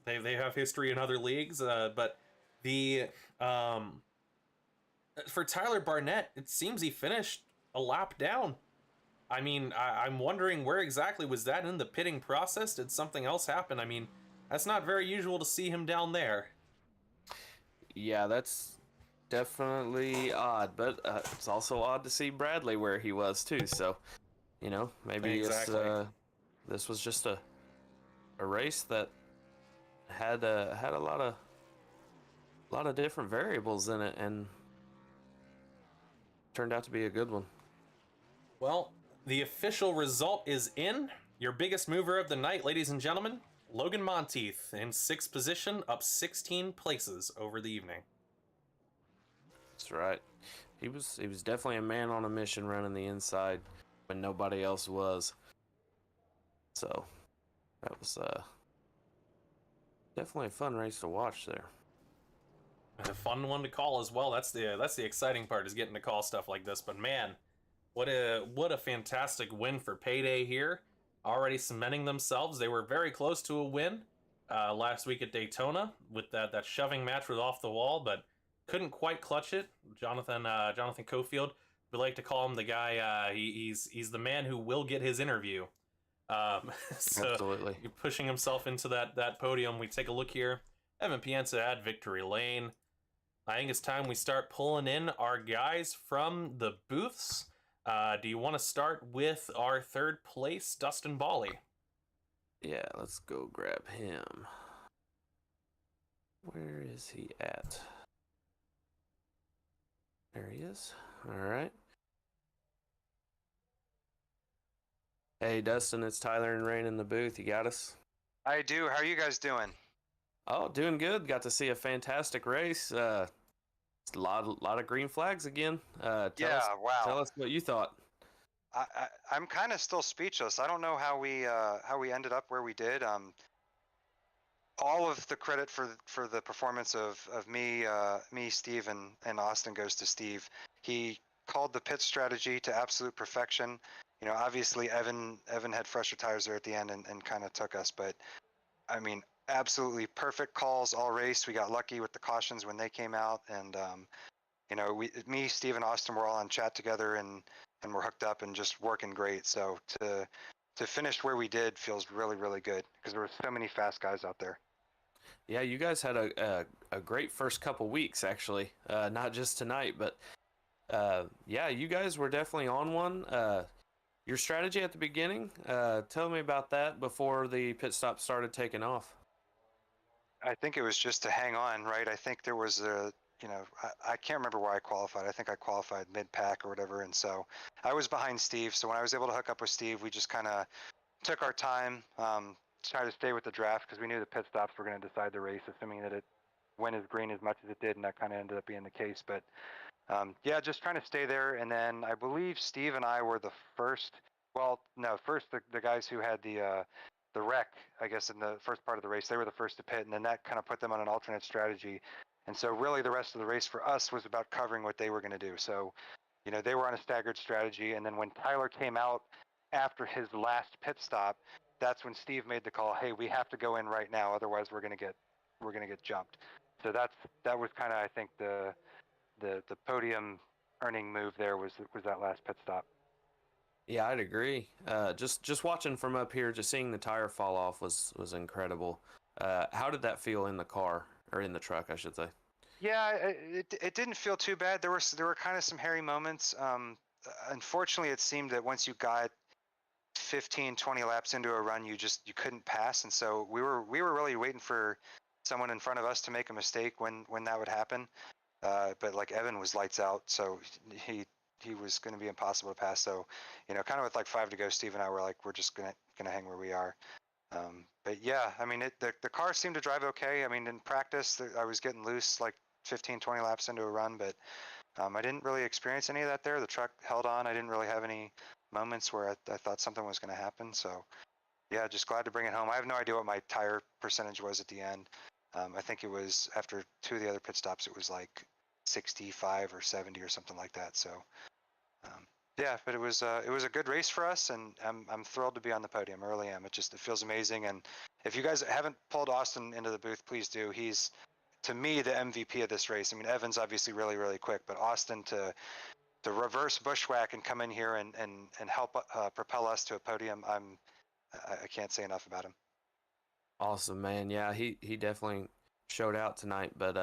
They have history in other leagues, but the for Tyler Barnett, it seems he finished a lap down. I mean, I'm wondering where exactly was that in the pitting process? Did something else happen? I mean, that's not very usual to see him down there. Yeah, that's definitely odd, but it's also odd to see Bradley where he was too. So, maybe Exactly. this was just a race that had a lot of different variables in it, and turned out to be a good one. Well, the official result is in. Your biggest mover of the night, ladies and gentlemen, Logan Monteith in 6th position, up 16 places over the evening. That's right. He was definitely a man on a mission running the inside when nobody else was. So that was definitely a fun race to watch there. And a fun one to call as well. That's the exciting part, is getting to call stuff like this. But man, what a fantastic win for Payday here. Already cementing themselves. They were very close to a win last week at Daytona with that shoving match with Off the Wall, but couldn't quite clutch it. Jonathan Cofield, we like to call him the guy. He's the man who will get his interview. So Absolutely. pushing himself into that podium. We take a look here. Evan Pienza at victory lane. I think it's time we start pulling in our guys from the booths. Do you want to start with our 3rd place, Dustin Bawley? Yeah, let's go grab him. Where is he at? There he is. All right. Hey, Dustin, it's Tyler and Rain in the booth. You got us? I do. How are you guys doing? Oh, doing good. Got to see a fantastic race. A lot of green flags again. Wow. Tell us what you thought. I'm kind of still speechless. I don't know how we ended up where we did. All of the credit for the performance of me, Steve, and Austin goes to Steve. He called the pit strategy to absolute perfection. Obviously Evan had fresher tires there at the end and kind of took us, but I mean, absolutely perfect calls all race. We got lucky with the cautions when they came out, and me, Steve, and Austin were all on chat together, and we're hooked up and just working great. So to finish where we did feels really, really good, because there were so many fast guys out there. Yeah, you guys had a great first couple weeks, actually. Not just tonight, but yeah, you guys were definitely on one. Your strategy at the beginning, tell me about that before the pit stop started taking off. I think it was just to hang on, right? I think there was I can't remember where I qualified. I think I qualified mid-pack or whatever, and so I was behind Steve. So when I was able to hook up with Steve, we just kind of took our time, try to stay with the draft, because we knew the pit stops were going to decide the race, assuming that it went as green as much as it did, and that kind of ended up being the case. But yeah, just trying to stay there. And then I believe Steve and I were the first. Well, no, first the guys who had the wreck, I guess, in the first part of the race, they were the first to pit, and then that kind of put them on an alternate strategy. And so really the rest of the race for us was about covering what they were going to do. So, they were on a staggered strategy. And then when Tyler came out after his last pit stop, that's when Steve made the call, hey, we have to go in right now, otherwise we're going to get jumped. So that was kind of, I think, the podium earning move there was that last pit stop. Yeah, I'd agree. Just watching from up here, just seeing the tire fall off was incredible. How did that feel in the car, or in the truck, I should say? Yeah, it didn't feel too bad. There were kind of some hairy moments. Unfortunately, it seemed that once you got 15, 20 laps into a run, you couldn't pass, and so we were really waiting for someone in front of us to make a mistake when that would happen. But like Evan was lights out, so he was going to be impossible to pass. So, kind of with like 5 to go, Steve and I were like, we're just gonna hang where we are. But yeah, I mean, the car seemed to drive okay. I mean, in practice, I was getting loose like 15, 20 laps into a run, but I didn't really experience any of that there. The truck held on. I didn't really have any moments where I thought something was going to happen. So yeah, just glad to bring it home. I have no idea what my tire percentage was at the end. I think it was after 2 of the other pit stops, it was like 65 or 70 or something like that. So yeah, but it was a good race for us, and I'm thrilled to be on the podium. I really am. It feels amazing, and if you guys haven't pulled Austin into the booth, please do. He's, to me, the MVP of this race. I mean, Evan's obviously really, really quick, but Austin to reverse bushwhack and come in here and help propel us to a podium, I can't say enough about him. Awesome, man. Yeah, he definitely showed out tonight. But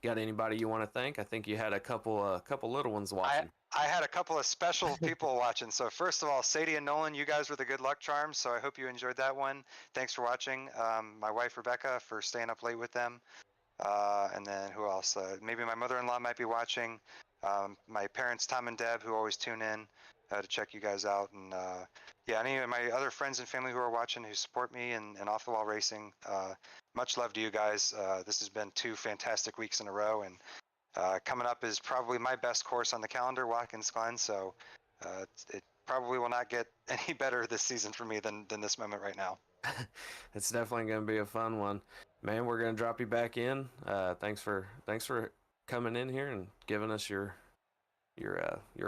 you got anybody you want to thank? I think you had a couple little ones watching. I had a couple of special people watching. So first of all, Sadie and Nolan, you guys were the good luck charms. So I hope you enjoyed that one. Thanks for watching. My wife Rebecca for staying up late with them. And then who else? Maybe my mother-in-law might be watching. My parents, Tom and Deb, who always tune in to check you guys out. And yeah, any of my other friends and family who are watching, who support me and off the wall racing, much love to you guys. This has been 2 fantastic weeks in a row, and coming up is probably my best course on the calendar, Watkins Glen. So it probably will not get any better this season for me than this moment right now. It's definitely going to be a fun one, man. We're going to drop you back in. Thanks for coming in here and giving us your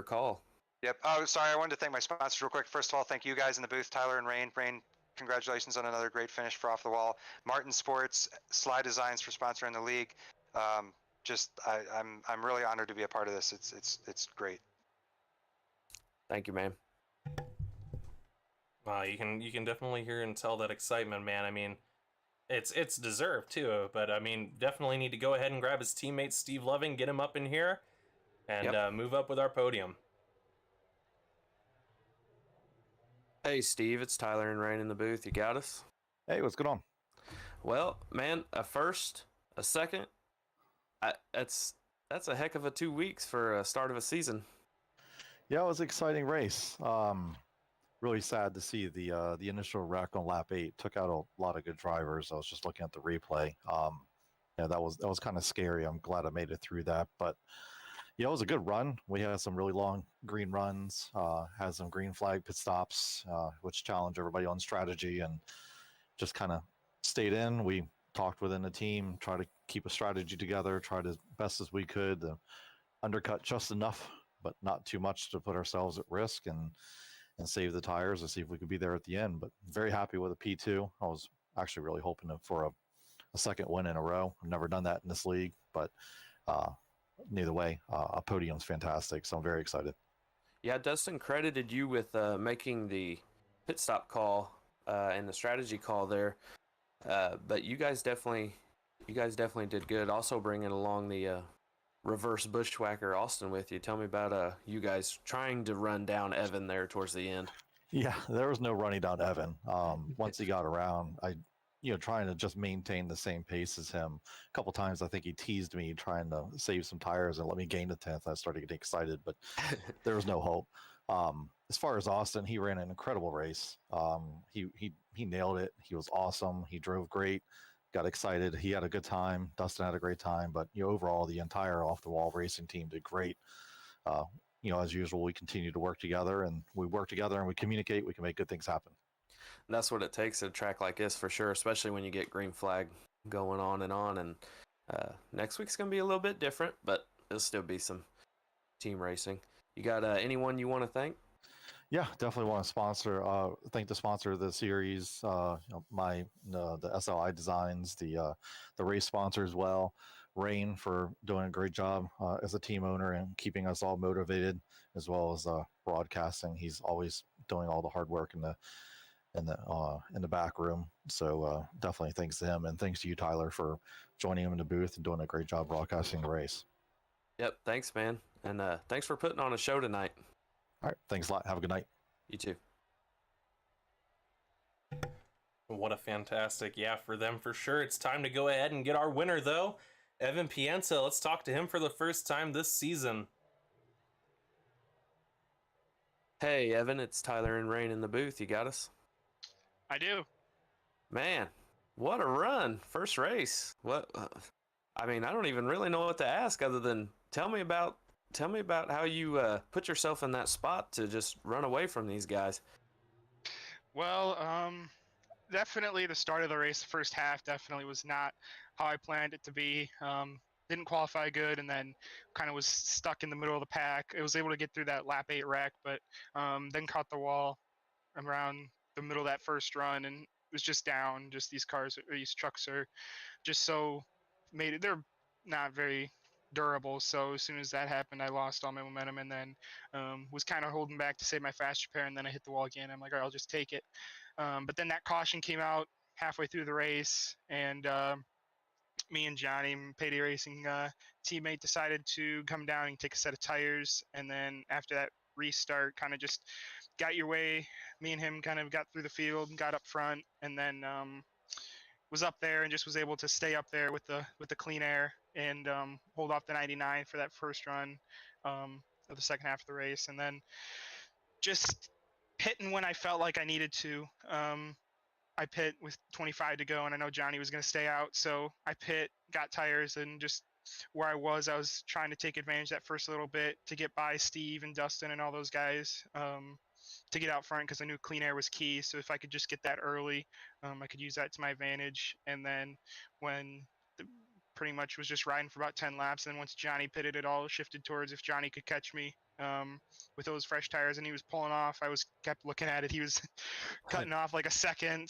call. Yep. Oh, sorry. I wanted to thank my sponsors real quick. First of all, thank you guys in the booth, Tyler and Rain. Rain, congratulations on another great finish for Off the Wall. Martin Sports, SLiDESIGNS for sponsoring the league. I'm really honored to be a part of this. It's great. Thank you, man. You can definitely hear and tell that excitement, man. I mean, it's deserved too, but I mean, definitely need to go ahead and grab his teammate Steve Loving, get him up in here, and move up with our podium. Hey, Steve, it's Tyler and Rain in the booth. You got us? Hey, what's going on? Well, man, a first, a second. That's a heck of a 2 weeks for a start of a season. Yeah, it was an exciting race. Really sad to see the initial wreck on lap 8 took out a lot of good drivers. I was just looking at the replay. Yeah, that was kind of scary. I'm glad I made it through that, but yeah, it was a good run. We had some really long green runs, had some green flag pit stops, which challenged everybody on strategy, and just kind of stayed in. We talked within the team, tried to keep a strategy together, tried as best as we could to undercut just enough, but not too much to put ourselves at risk and save the tires to see if we could be there at the end. But very happy with a P2. I was actually really hoping for a second win in a row. I've never done that in this league, but neither way, a podium's fantastic, so I'm very excited. Yeah, Dustin credited you with making the pit stop call and the strategy call there, but you guys definitely did good. Also bringing along the reverse bushwhacker Austin with you. Tell me about you guys trying to run down Evan there towards the end. Yeah, there was no running down Evan. Once he got around, trying to just maintain the same pace as him. A couple times, I think he teased me trying to save some tires and let me gain the 10th. I started getting excited, but there was no hope. As far as Austin, he ran an incredible race. He nailed it. He was awesome. He drove great. Got excited. He had a good time. Dustin had a great time. But overall, the entire off the wall racing team did great. As usual, we continue to work together, and we communicate. We can make good things happen. And that's what it takes at a track like this for sure, especially when you get green flag going on. And next week's going to be a little bit different, but it'll still be some team racing. You got anyone you want to thank? Yeah, definitely want to thank the sponsor of the series, the SLiDESIGNS, the race sponsor as well, Rain for doing a great job as a team owner and keeping us all motivated, as well as broadcasting. He's always doing all the hard work in the back room. So definitely thanks to him, and thanks to you, Tyler, for joining him in the booth and doing a great job broadcasting the race. Yep, thanks, man, and thanks for putting on a show tonight. All right, thanks a lot. Have a good night. You too. What a fantastic, for them for sure. It's time to go ahead and get our winner, though. Evan Pienta, let's talk to him for the first time this season. Hey, Evan, it's Tyler and Rain in the booth. You got us? I do. Man, what a run. First race. What? I mean, I don't even really know what to ask other than tell me about how you put yourself in that spot to just run away from these guys. Well, definitely the start of the race, the first half definitely was not how I planned it to be. Didn't qualify good, and then kind of was stuck in the middle of the pack. I was able to get through that lap 8 wreck, but then caught the wall around the middle of that first run, and was just down. Just these cars, or these trucks are just so made it. They're not very durable. So as soon as that happened, I lost all my momentum, and then was kind of holding back to save my fast repair, and then I hit the wall again. I'm like, all right, I'll just take it. But then that caution came out halfway through the race, and me and Johnny, Payday Racing teammate, decided to come down and take a set of tires. And then after that restart, kind of just got your way. Me and him kind of got through the field, got up front, and then was up there and just was able to stay up there with the clean air and hold off the 99 for that first run of the second half of the race. And then just hitting when I felt like I needed to. I pit with 25 to go, and I know Johnny was going to stay out, so I pit, got tires, and just where I was trying to take advantage that first little bit to get by Steve and Dustin and all those guys to get out front, because I knew clean air was key. So if I could just get that early, I could use that to my advantage. And then when pretty much was just riding for about 10 laps, and then once Johnny pitted, it all shifted towards if Johnny could catch me with those fresh tires, and he was pulling off. I kept looking at it. He was cutting off like a second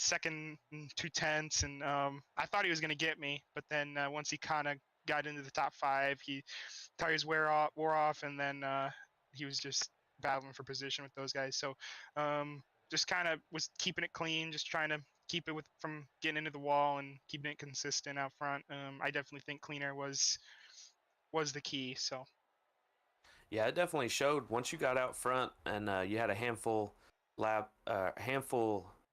and 2/10, and I thought he was going to get me. But then once he kind of got into the top 5, tires wore off, and then he was just battling for position with those guys. So just kind of was keeping it clean, just trying to keep it from getting into the wall and keeping it consistent out front. I definitely think clean air was the key. So. Yeah, it definitely showed once you got out front and you had a handful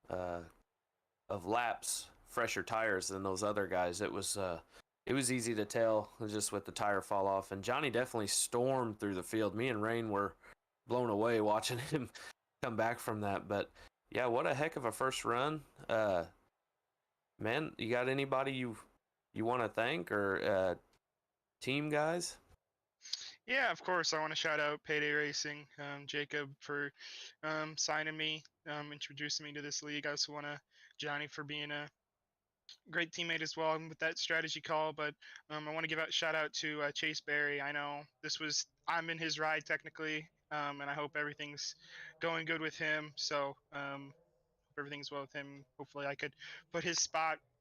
of laps fresher tires than those other guys. It was easy to tell just with the tire fall off. And Johnny definitely stormed through the field. Me and Rain were blown away watching him come back from that. But yeah, what a heck of a first run. Man, you got anybody you want to thank or team guys? Yeah, of course. I want to shout out Payday Racing, Jacob for signing me, introducing me to this league. I also want to Johnny for being a great teammate as well with that strategy call. But I want to give a shout out to Chase Berry. I know I'm in his ride technically, and I hope everything's going good with him. So hope everything's well with him. Hopefully I could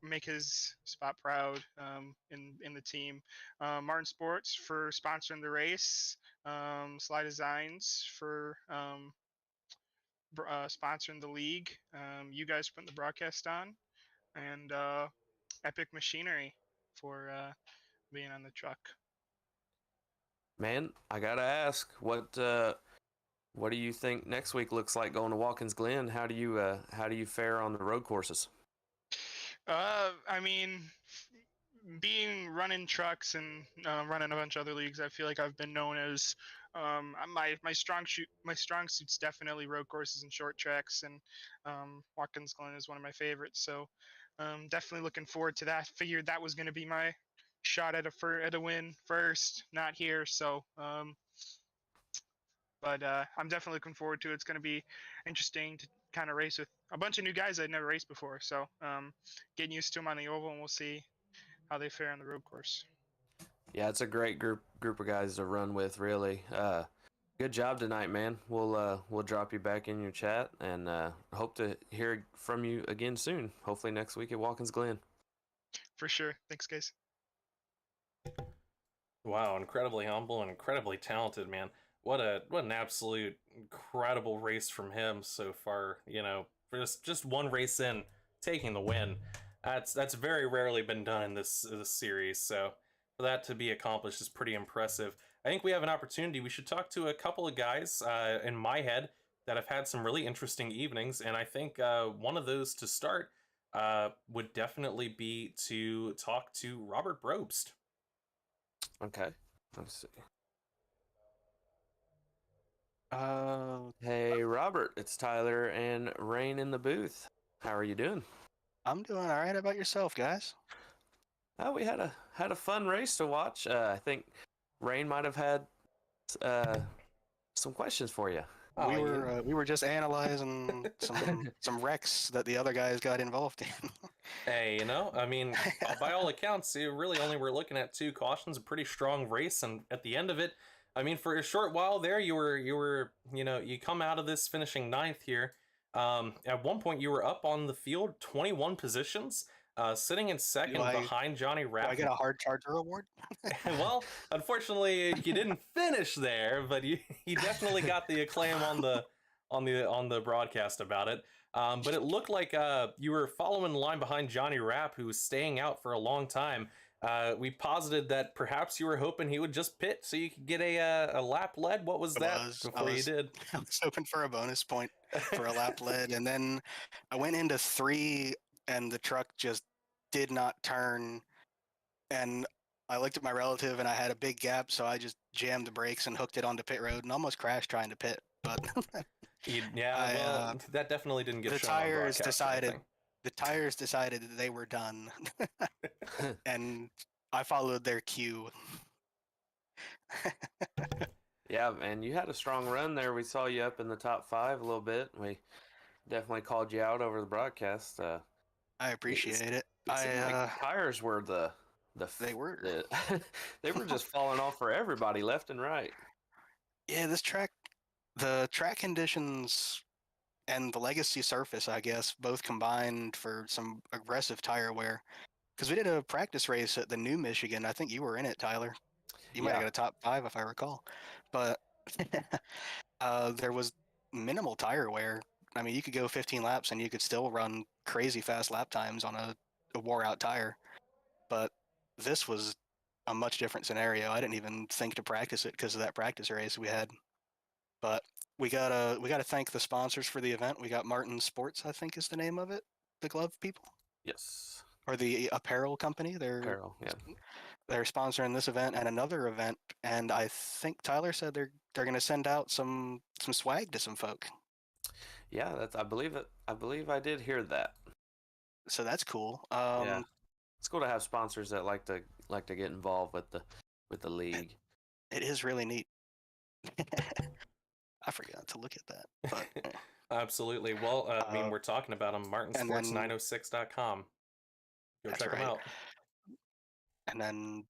make his spot proud in the team. Martin Sports for sponsoring the race. SLiDESIGNS for sponsoring the league. You guys putting the broadcast on. And Epic Machinery for being on the truck. Man, I gotta ask, what do you think next week looks like going to Watkins Glen? How do you fare on the road courses? I mean, running trucks and running a bunch of other leagues, I feel like I've been known as my strong suit's definitely road courses and short tracks, and Watkins Glen is one of my favorites. So definitely looking forward to that. Figured that was going to be my shot at a win first, not here. So but I'm definitely looking forward to it. It's going to be interesting to kind of race with a bunch of new guys I'd never raced before. So getting used to them on the oval, and we'll see how they fare on the road course. Yeah, it's a great group of guys to run with, really. Good job tonight, man. We'll drop you back in your chat, and hope to hear from you again soon. Hopefully next week at Watkins Glen. For sure. Thanks, guys. Wow, incredibly humble and incredibly talented, man. What an absolute incredible race from him so far. You know, for just one race in, taking the win. That's very rarely been done in this series. So for that to be accomplished is pretty impressive. I think we have an opportunity. We should talk to a couple of guys in my head that have had some really interesting evenings, and I think one of those to start would definitely be to talk to Robert Brobst. Okay, let's see. Hey Robert, it's Tyler and Rain in the booth. How are you doing? I'm doing all right. How about yourself, guys? We had a fun race to watch. I think Rain might have had some questions for you. We were just analyzing some wrecks that the other guys got involved in. Hey, you know, I mean, by all accounts, you really only were looking at 2 cautions, a pretty strong race, and at the end of it, I mean, for a short while there, you were, you know, you come out of this finishing 9th here. At one point, you were up on the field 21 positions, sitting in second behind Johnny Do Rapp. I get a hard charger award? Well, unfortunately, you didn't finish there, but you definitely got the acclaim on the broadcast about it. But it looked like you were following the line behind Johnny Rapp, who was staying out for a long time. We posited that perhaps you were hoping he would just pit so you could get a lap lead. What was that before you did? I was hoping for a bonus point for a lap lead, and then I went into 3, and the truck just did not turn. And I looked at my relative, and I had a big gap, so I just jammed the brakes and hooked it onto pit road, and almost crashed trying to pit. But that definitely didn't get the shown on tires broadcast or decided. anything. The tires decided that they were done, and I followed their cue. Yeah, and you had a strong run there. We saw you up in the top 5 a little bit. We definitely called you out over the broadcast. I appreciate it. It seemed like the tires were they were they were just falling off for everybody left and right. Yeah, the track conditions and the legacy surface, I guess, both combined for some aggressive tire wear. Because we did a practice race at the New Michigan. I think you were in it, Tyler. You might have got a top 5 if I recall. But there was minimal tire wear. I mean, you could go 15 laps and you could still run crazy fast lap times on a wore out tire. But this was a much different scenario. I didn't even think to practice it because of that practice race we had. But we gotta thank the sponsors for the event. We got Martin Sports, I think is the name of it, the glove people. Yes. Or the apparel company. They're sponsoring this event and another event, and I think Tyler said they're going to send out some swag to some folk. Yeah, I believe it. I believe I did hear that. So that's cool. Yeah, it's cool to have sponsors that like to get involved with the league. It is really neat. I forgot to look at that. But, Absolutely. Well, I mean, we're talking about them. Martinsports906.com. Go check them out. And then,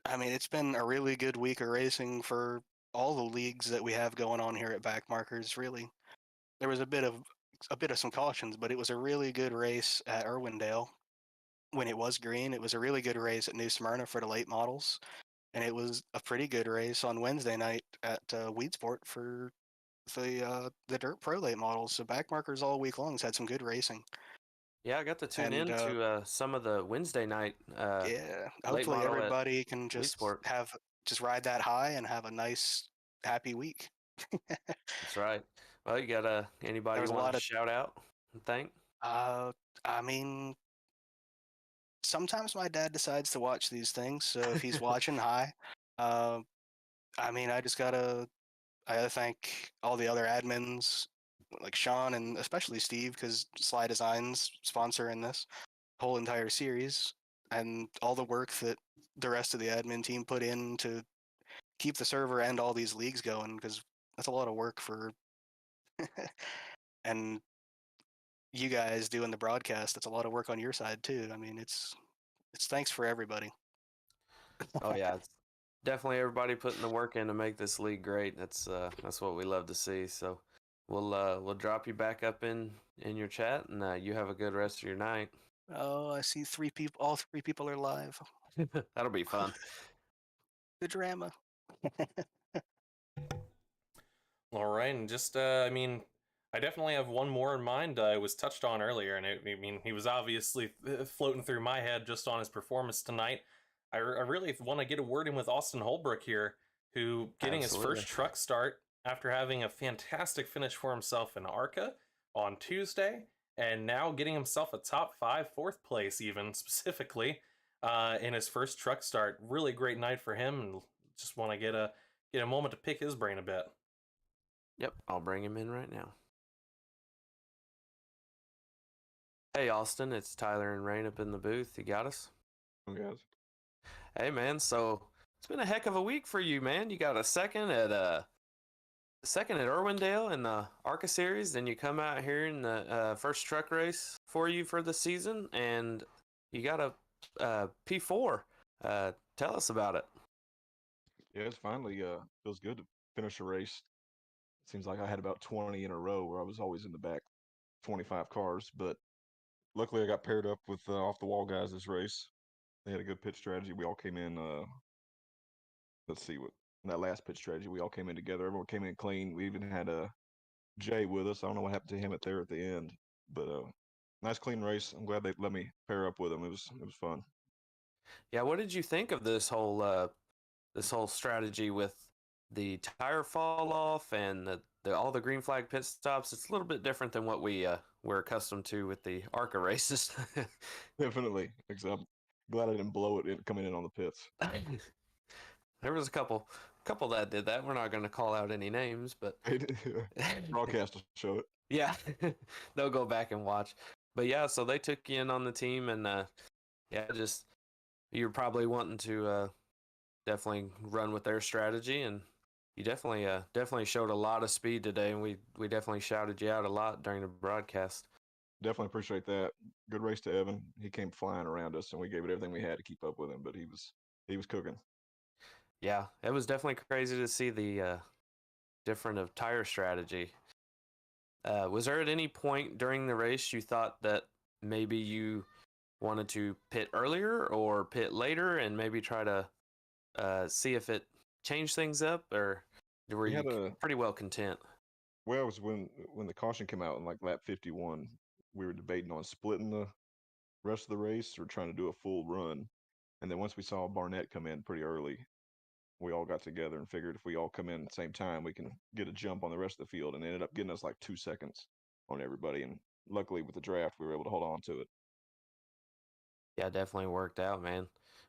I mean, it's been a really good week of racing for all the leagues that we have going on here at Backmarkers. Really, there was a bit of some cautions, but it was a really good race at Irwindale when it was green. It was a really good race at New Smyrna for the late models, and it was a pretty good race on Wednesday night at Weedsport for the Dirt Pro late models. So Backmarkers all week long has had some good racing. Yeah, I got to tune in to some of the Wednesday night. Hopefully everybody can just ride that high and have a nice, happy week. That's right. Well, you got anybody you want to shout out and thank? I mean, sometimes my dad decides to watch these things, so if he's watching, hi. I mean, I gotta thank all the other admins, like Sean and especially Steve, because SLiDESIGNS sponsoring this whole entire series, and all the work that the rest of the admin team put in to keep the server and all these leagues going, because that's a lot of work for and you guys doing the broadcast, that's a lot of work on your side too. I mean, it's thanks for everybody. Oh yeah, it's definitely everybody putting the work in to make this league great. That's what we love to see. So we'll drop you back up in your chat, and you have a good rest of your night. Oh, I see 3 people. All 3 people are live. That'll be fun. The drama. All right, and just I mean, I definitely have one more in mind. It was touched on earlier, and I mean, he was obviously floating through my head just on his performance tonight. I really want to get a word in with Austin Holbrook here, who getting his first truck start after having a fantastic finish for himself in ARCA on Tuesday, and now getting himself a top 5, 4th place even specifically in his first truck start. Really great night for him, and just want to get a moment to pick his brain a bit. Yep, I'll bring him in right now. Hey Austin, it's Tyler and Rain up in the booth. You got us? Oh, guys. Hey man, so it's been a heck of a week for you, man. You got a second at Irwindale in the ARCA series, then you come out here in the first truck race for you for the season, and you got a P4. Tell us about it. Yeah, it's finally feels good to finish a race. seems like I had about 20 in a row where I was always in the back 25 cars. But luckily, I got paired up with off the wall guys this race. They had a good pit strategy. We all came in. Let's see what in that last pit strategy. We all came in together. Everyone came in clean. We even had Jay with us. I don't know what happened to him at the end, but nice clean race. I'm glad they let me pair up with him. It was fun. Yeah, what did you think of this whole strategy with the tire fall off and all the green flag pit stops? It's a little bit different than what we're accustomed to with the ARCA races. Definitely. Except I'm glad I didn't blow it coming in on the pits. There was a couple that did that. We're not going to call out any names, but broadcast will show it. Yeah, they'll go back and watch. But yeah, so they took you in on the team, and yeah, just you're probably wanting to definitely run with their strategy, and you definitely showed a lot of speed today, and we definitely shouted you out a lot during the broadcast. Definitely appreciate that. Good race to Evan. He came flying around us, and we gave it everything we had to keep up with him, but he was cooking. Yeah, it was definitely crazy to see the different of tire strategy. Was there at any point during the race you thought that maybe you wanted to pit earlier or pit later and maybe try to see if it changed things up, or were you pretty well content? Well, it was when the caution came out in like lap 51, we were debating on splitting the rest of the race or trying to do a full run. And then once we saw Barnett come in pretty early, we all got together and figured if we all come in at the same time, we can get a jump on the rest of the field, and ended up getting us like 2 seconds on everybody. And luckily with the draft, we were able to hold on to it. Yeah, definitely worked out, man.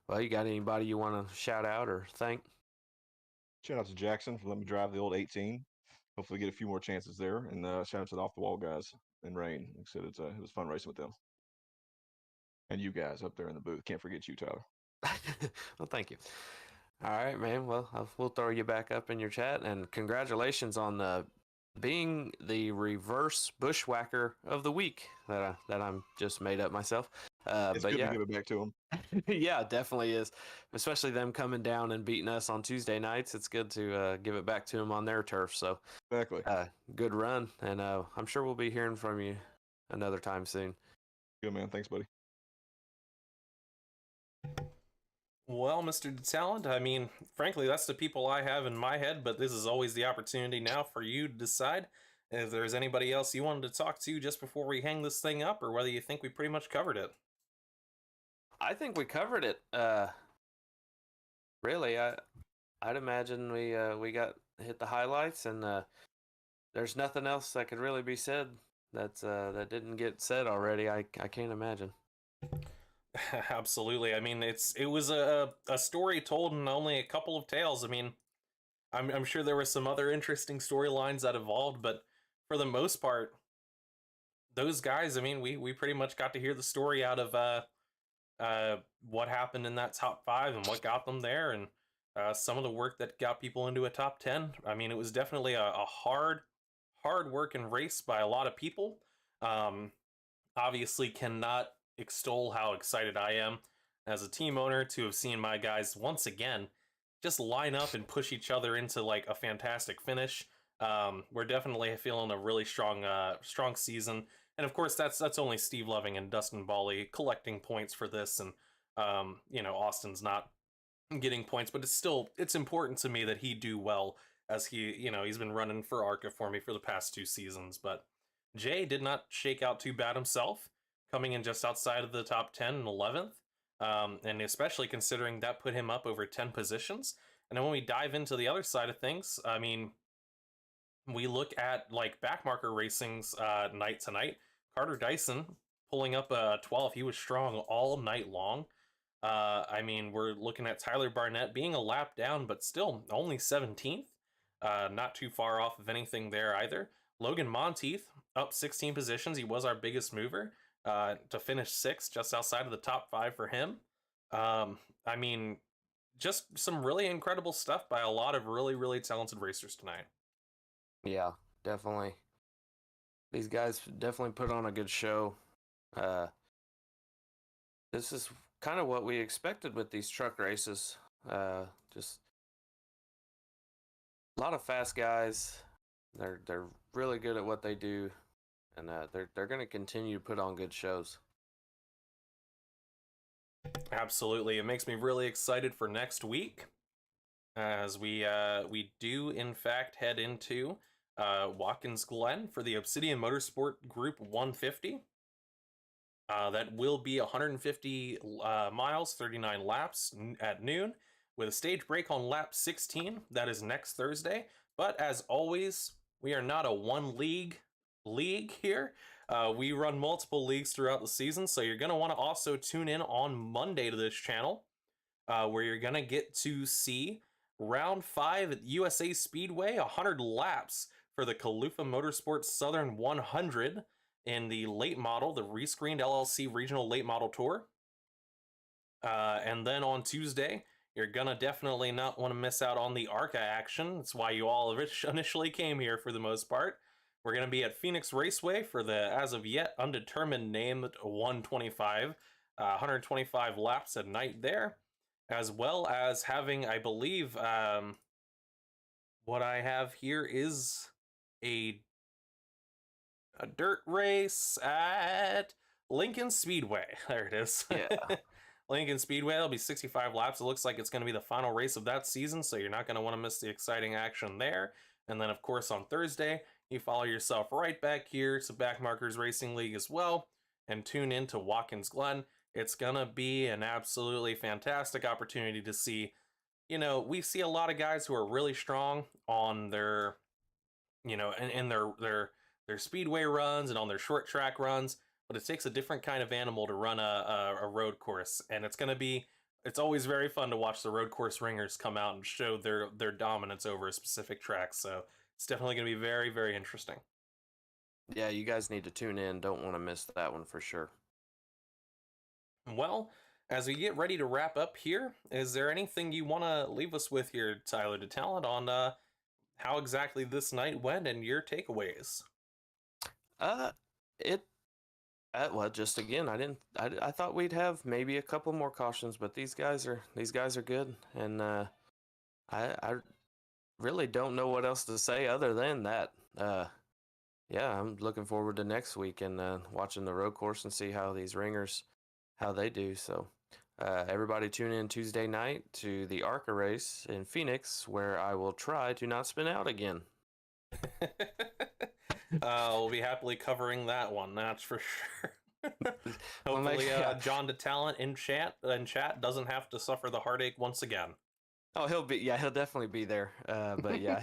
Well, you got anybody you want to shout out or thank? Shout out to Jackson for letting me drive the old 18. Hopefully get a few more chances there. And shout out to the off the wall guys and Rain. Like I said, it was fun racing with them. And you guys up there in the booth. Can't forget you, Tyler. Well, thank you. All right, man. Well, we'll throw you back up in your chat, and congratulations on being the reverse bushwhacker of the week that I'm just made up myself. It's but good yeah, to give it back to them. Yeah, definitely is. Especially them coming down and beating us on Tuesday nights. It's good to give it back to them on their turf. So exactly, good run, and I'm sure we'll be hearing from you another time soon. Good, man. Thanks, buddy. Well, Mr. Talent, I mean, frankly, that's the people I have in my head, but this is always the opportunity now for you to decide if there's anybody else you wanted to talk to just before we hang this thing up, or whether you think we pretty much covered it. I think we covered it. Really, I'd imagine we got hit the highlights, and there's nothing else that could really be said that didn't get said already. I can't imagine. Absolutely. I mean, it was a story told in only a couple of tales. I mean, I'm sure there were some other interesting storylines that evolved, but for the most part, those guys, I mean, we pretty much got to hear the story out of what happened in that top 5 and what got them there, and some of the work that got people into a top 10. I mean, it was definitely a hard working race by a lot of people. Obviously cannot extol how excited I am as a team owner to have seen my guys once again just line up and push each other into like a fantastic finish. We're definitely feeling a really strong season, and of course that's only Steve Loving and Dustin Bally collecting points for this, and Austin's not getting points, but it's important to me that he do well, as he's been running for ARCA for me for the past 2 seasons. But Jay did not shake out too bad himself, coming in just outside of the top 10 and 11th, and especially considering that put him up over 10 positions. And then when we dive into the other side of things, I mean, we look at like Backmarker Racing's night tonight. Carter Dyson pulling up a 12. He was strong all night long. I mean, we're looking at Tyler Barnett being a lap down, but still only 17th. Not too far off of anything there either. Logan Monteith up 16 positions. He was our biggest mover to finish 6th, just outside of the top 5 for him. I mean, just some really incredible stuff by a lot of really, really talented racers tonight. Yeah, definitely. These guys definitely put on a good show. This is kind of what we expected with these truck races. Just a lot of fast guys, They're really good at what they do, and they're going to continue to put on good shows. Absolutely, it makes me really excited for next week, as we do in fact head into Watkins Glen for the Obsidian Motorsport Group 150. That will be 150 miles, 39 laps at noon, with a stage break on lap 16. That is next Thursday. But as always, we are not a one league here. We run multiple leagues throughout the season, so you're going to want to also tune in on Monday to this channel, where you're going to get to see round 5 at USA Speedway, 100 laps for the Kalufa Motorsports Southern 100 in the late model, the rescreened LLC Regional Late Model Tour. And then on Tuesday, you're gonna definitely not want to miss out on the ARCA action. That's why you all initially came here for the most part. We're gonna be at Phoenix Raceway for the as of yet undetermined named 125, 125 laps at night there, as well as having, I believe, what I have here is a dirt race at Lincoln Speedway. There it is. Yeah. Lincoln Speedway, it'll be 65 laps. It looks like it's going to be the final race of that season, so you're not going to want to miss the exciting action there. And then, of course, on Thursday, you follow yourself right back here to Backmarkers Racing League as well, and tune in to Watkins Glen. It's going to be an absolutely fantastic opportunity to see, you know, we see a lot of guys who are really strong on their, you know, in their speedway runs and on their short track runs, but it takes a different kind of animal to run a road course, and it's always very fun to watch the road course ringers come out and show their dominance over a specific track. So it's definitely going to be very, very interesting. Yeah, you guys need to tune in. Don't want to miss that one for sure. Well, as we get ready to wrap up here, is there anything you want to leave us with here, Tyler DeTalent, on how exactly this night went and your takeaways? Well, just again, I thought we'd have maybe a couple more cautions, but these guys are good, and I really don't know what else to say other than that. Yeah, I'm looking forward to next week and watching the road course and see how these ringers, how they do. So everybody tune in Tuesday night to the ARCA race in Phoenix, where I will try to not spin out again. We'll be happily covering that one, that's for sure. Hopefully, John DeTalent in chat doesn't have to suffer the heartache once again. Oh, he'll definitely be there. But yeah,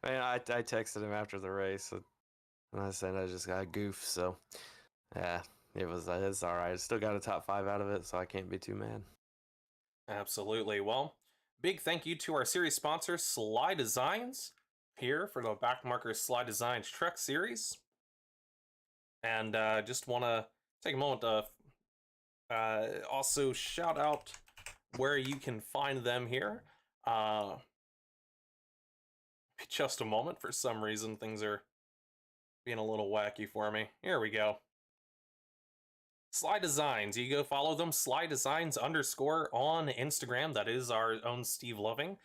man, I texted him after the race, and I said I just got a goof. So, yeah, it's all right. I still got a top 5 out of it, so I can't be too mad. Absolutely. Well, big thank you to our series sponsor, SLiDESIGNS, here for the Backmarkers SLiDESIGNS Truck Series. And just want to take a moment to also shout out where you can find them here. Just a moment. For some reason, things are being a little wacky for me. Here we go. SLiDESIGNS. You go follow them, SLiDESIGNS _ on Instagram. That is our own Steve Loving.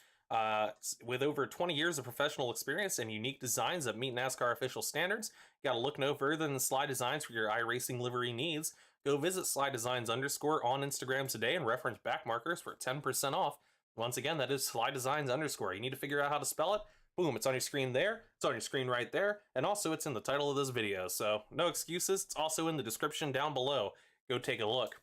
With over 20 years of professional experience and unique designs that meet NASCAR official standards, you gotta look no further than SLiDESIGNS for your iRacing livery needs. Go visit SLiDESIGNS _ on Instagram today and reference Backmarkers for 10% off. Once again, that is SLiDESIGNS _ You need to figure out how to spell it. Boom, it's on your screen there. It's on your screen right there. And also it's in the title of this video. So no excuses. It's also in the description down below. Go take a look.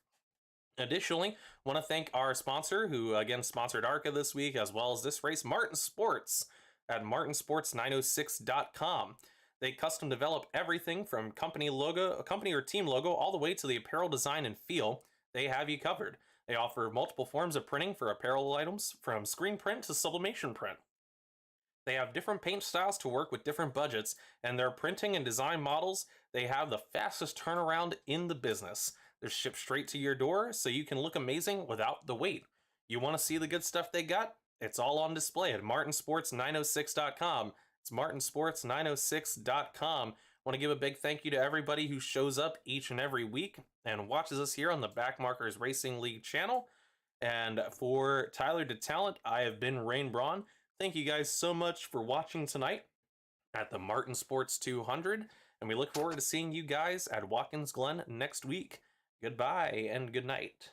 Additionally, want to thank our sponsor, who again sponsored ARCA this week, as well as this race, Martin Sports at martinsports906.com. They custom develop everything from company or team logo, all the way to the apparel design and feel. They have you covered. They offer multiple forms of printing for apparel items, from screen print to sublimation print. They have different paint styles to work with different budgets, and their printing and design models, they have the fastest turnaround in the business. They're shipped straight to your door, so you can look amazing without the wait. You want to see the good stuff they got? It's all on display at martinsports906.com. It's martinsports906.com. Want to give a big thank you to everybody who shows up each and every week and watches us here on the Backmarkers Racing League channel. And for Tyler DeTalent, I have been Rain Braun. Thank you guys so much for watching tonight. at the Martin Sports 200, and we look forward to seeing you guys at Watkins Glen next week. Goodbye and good night.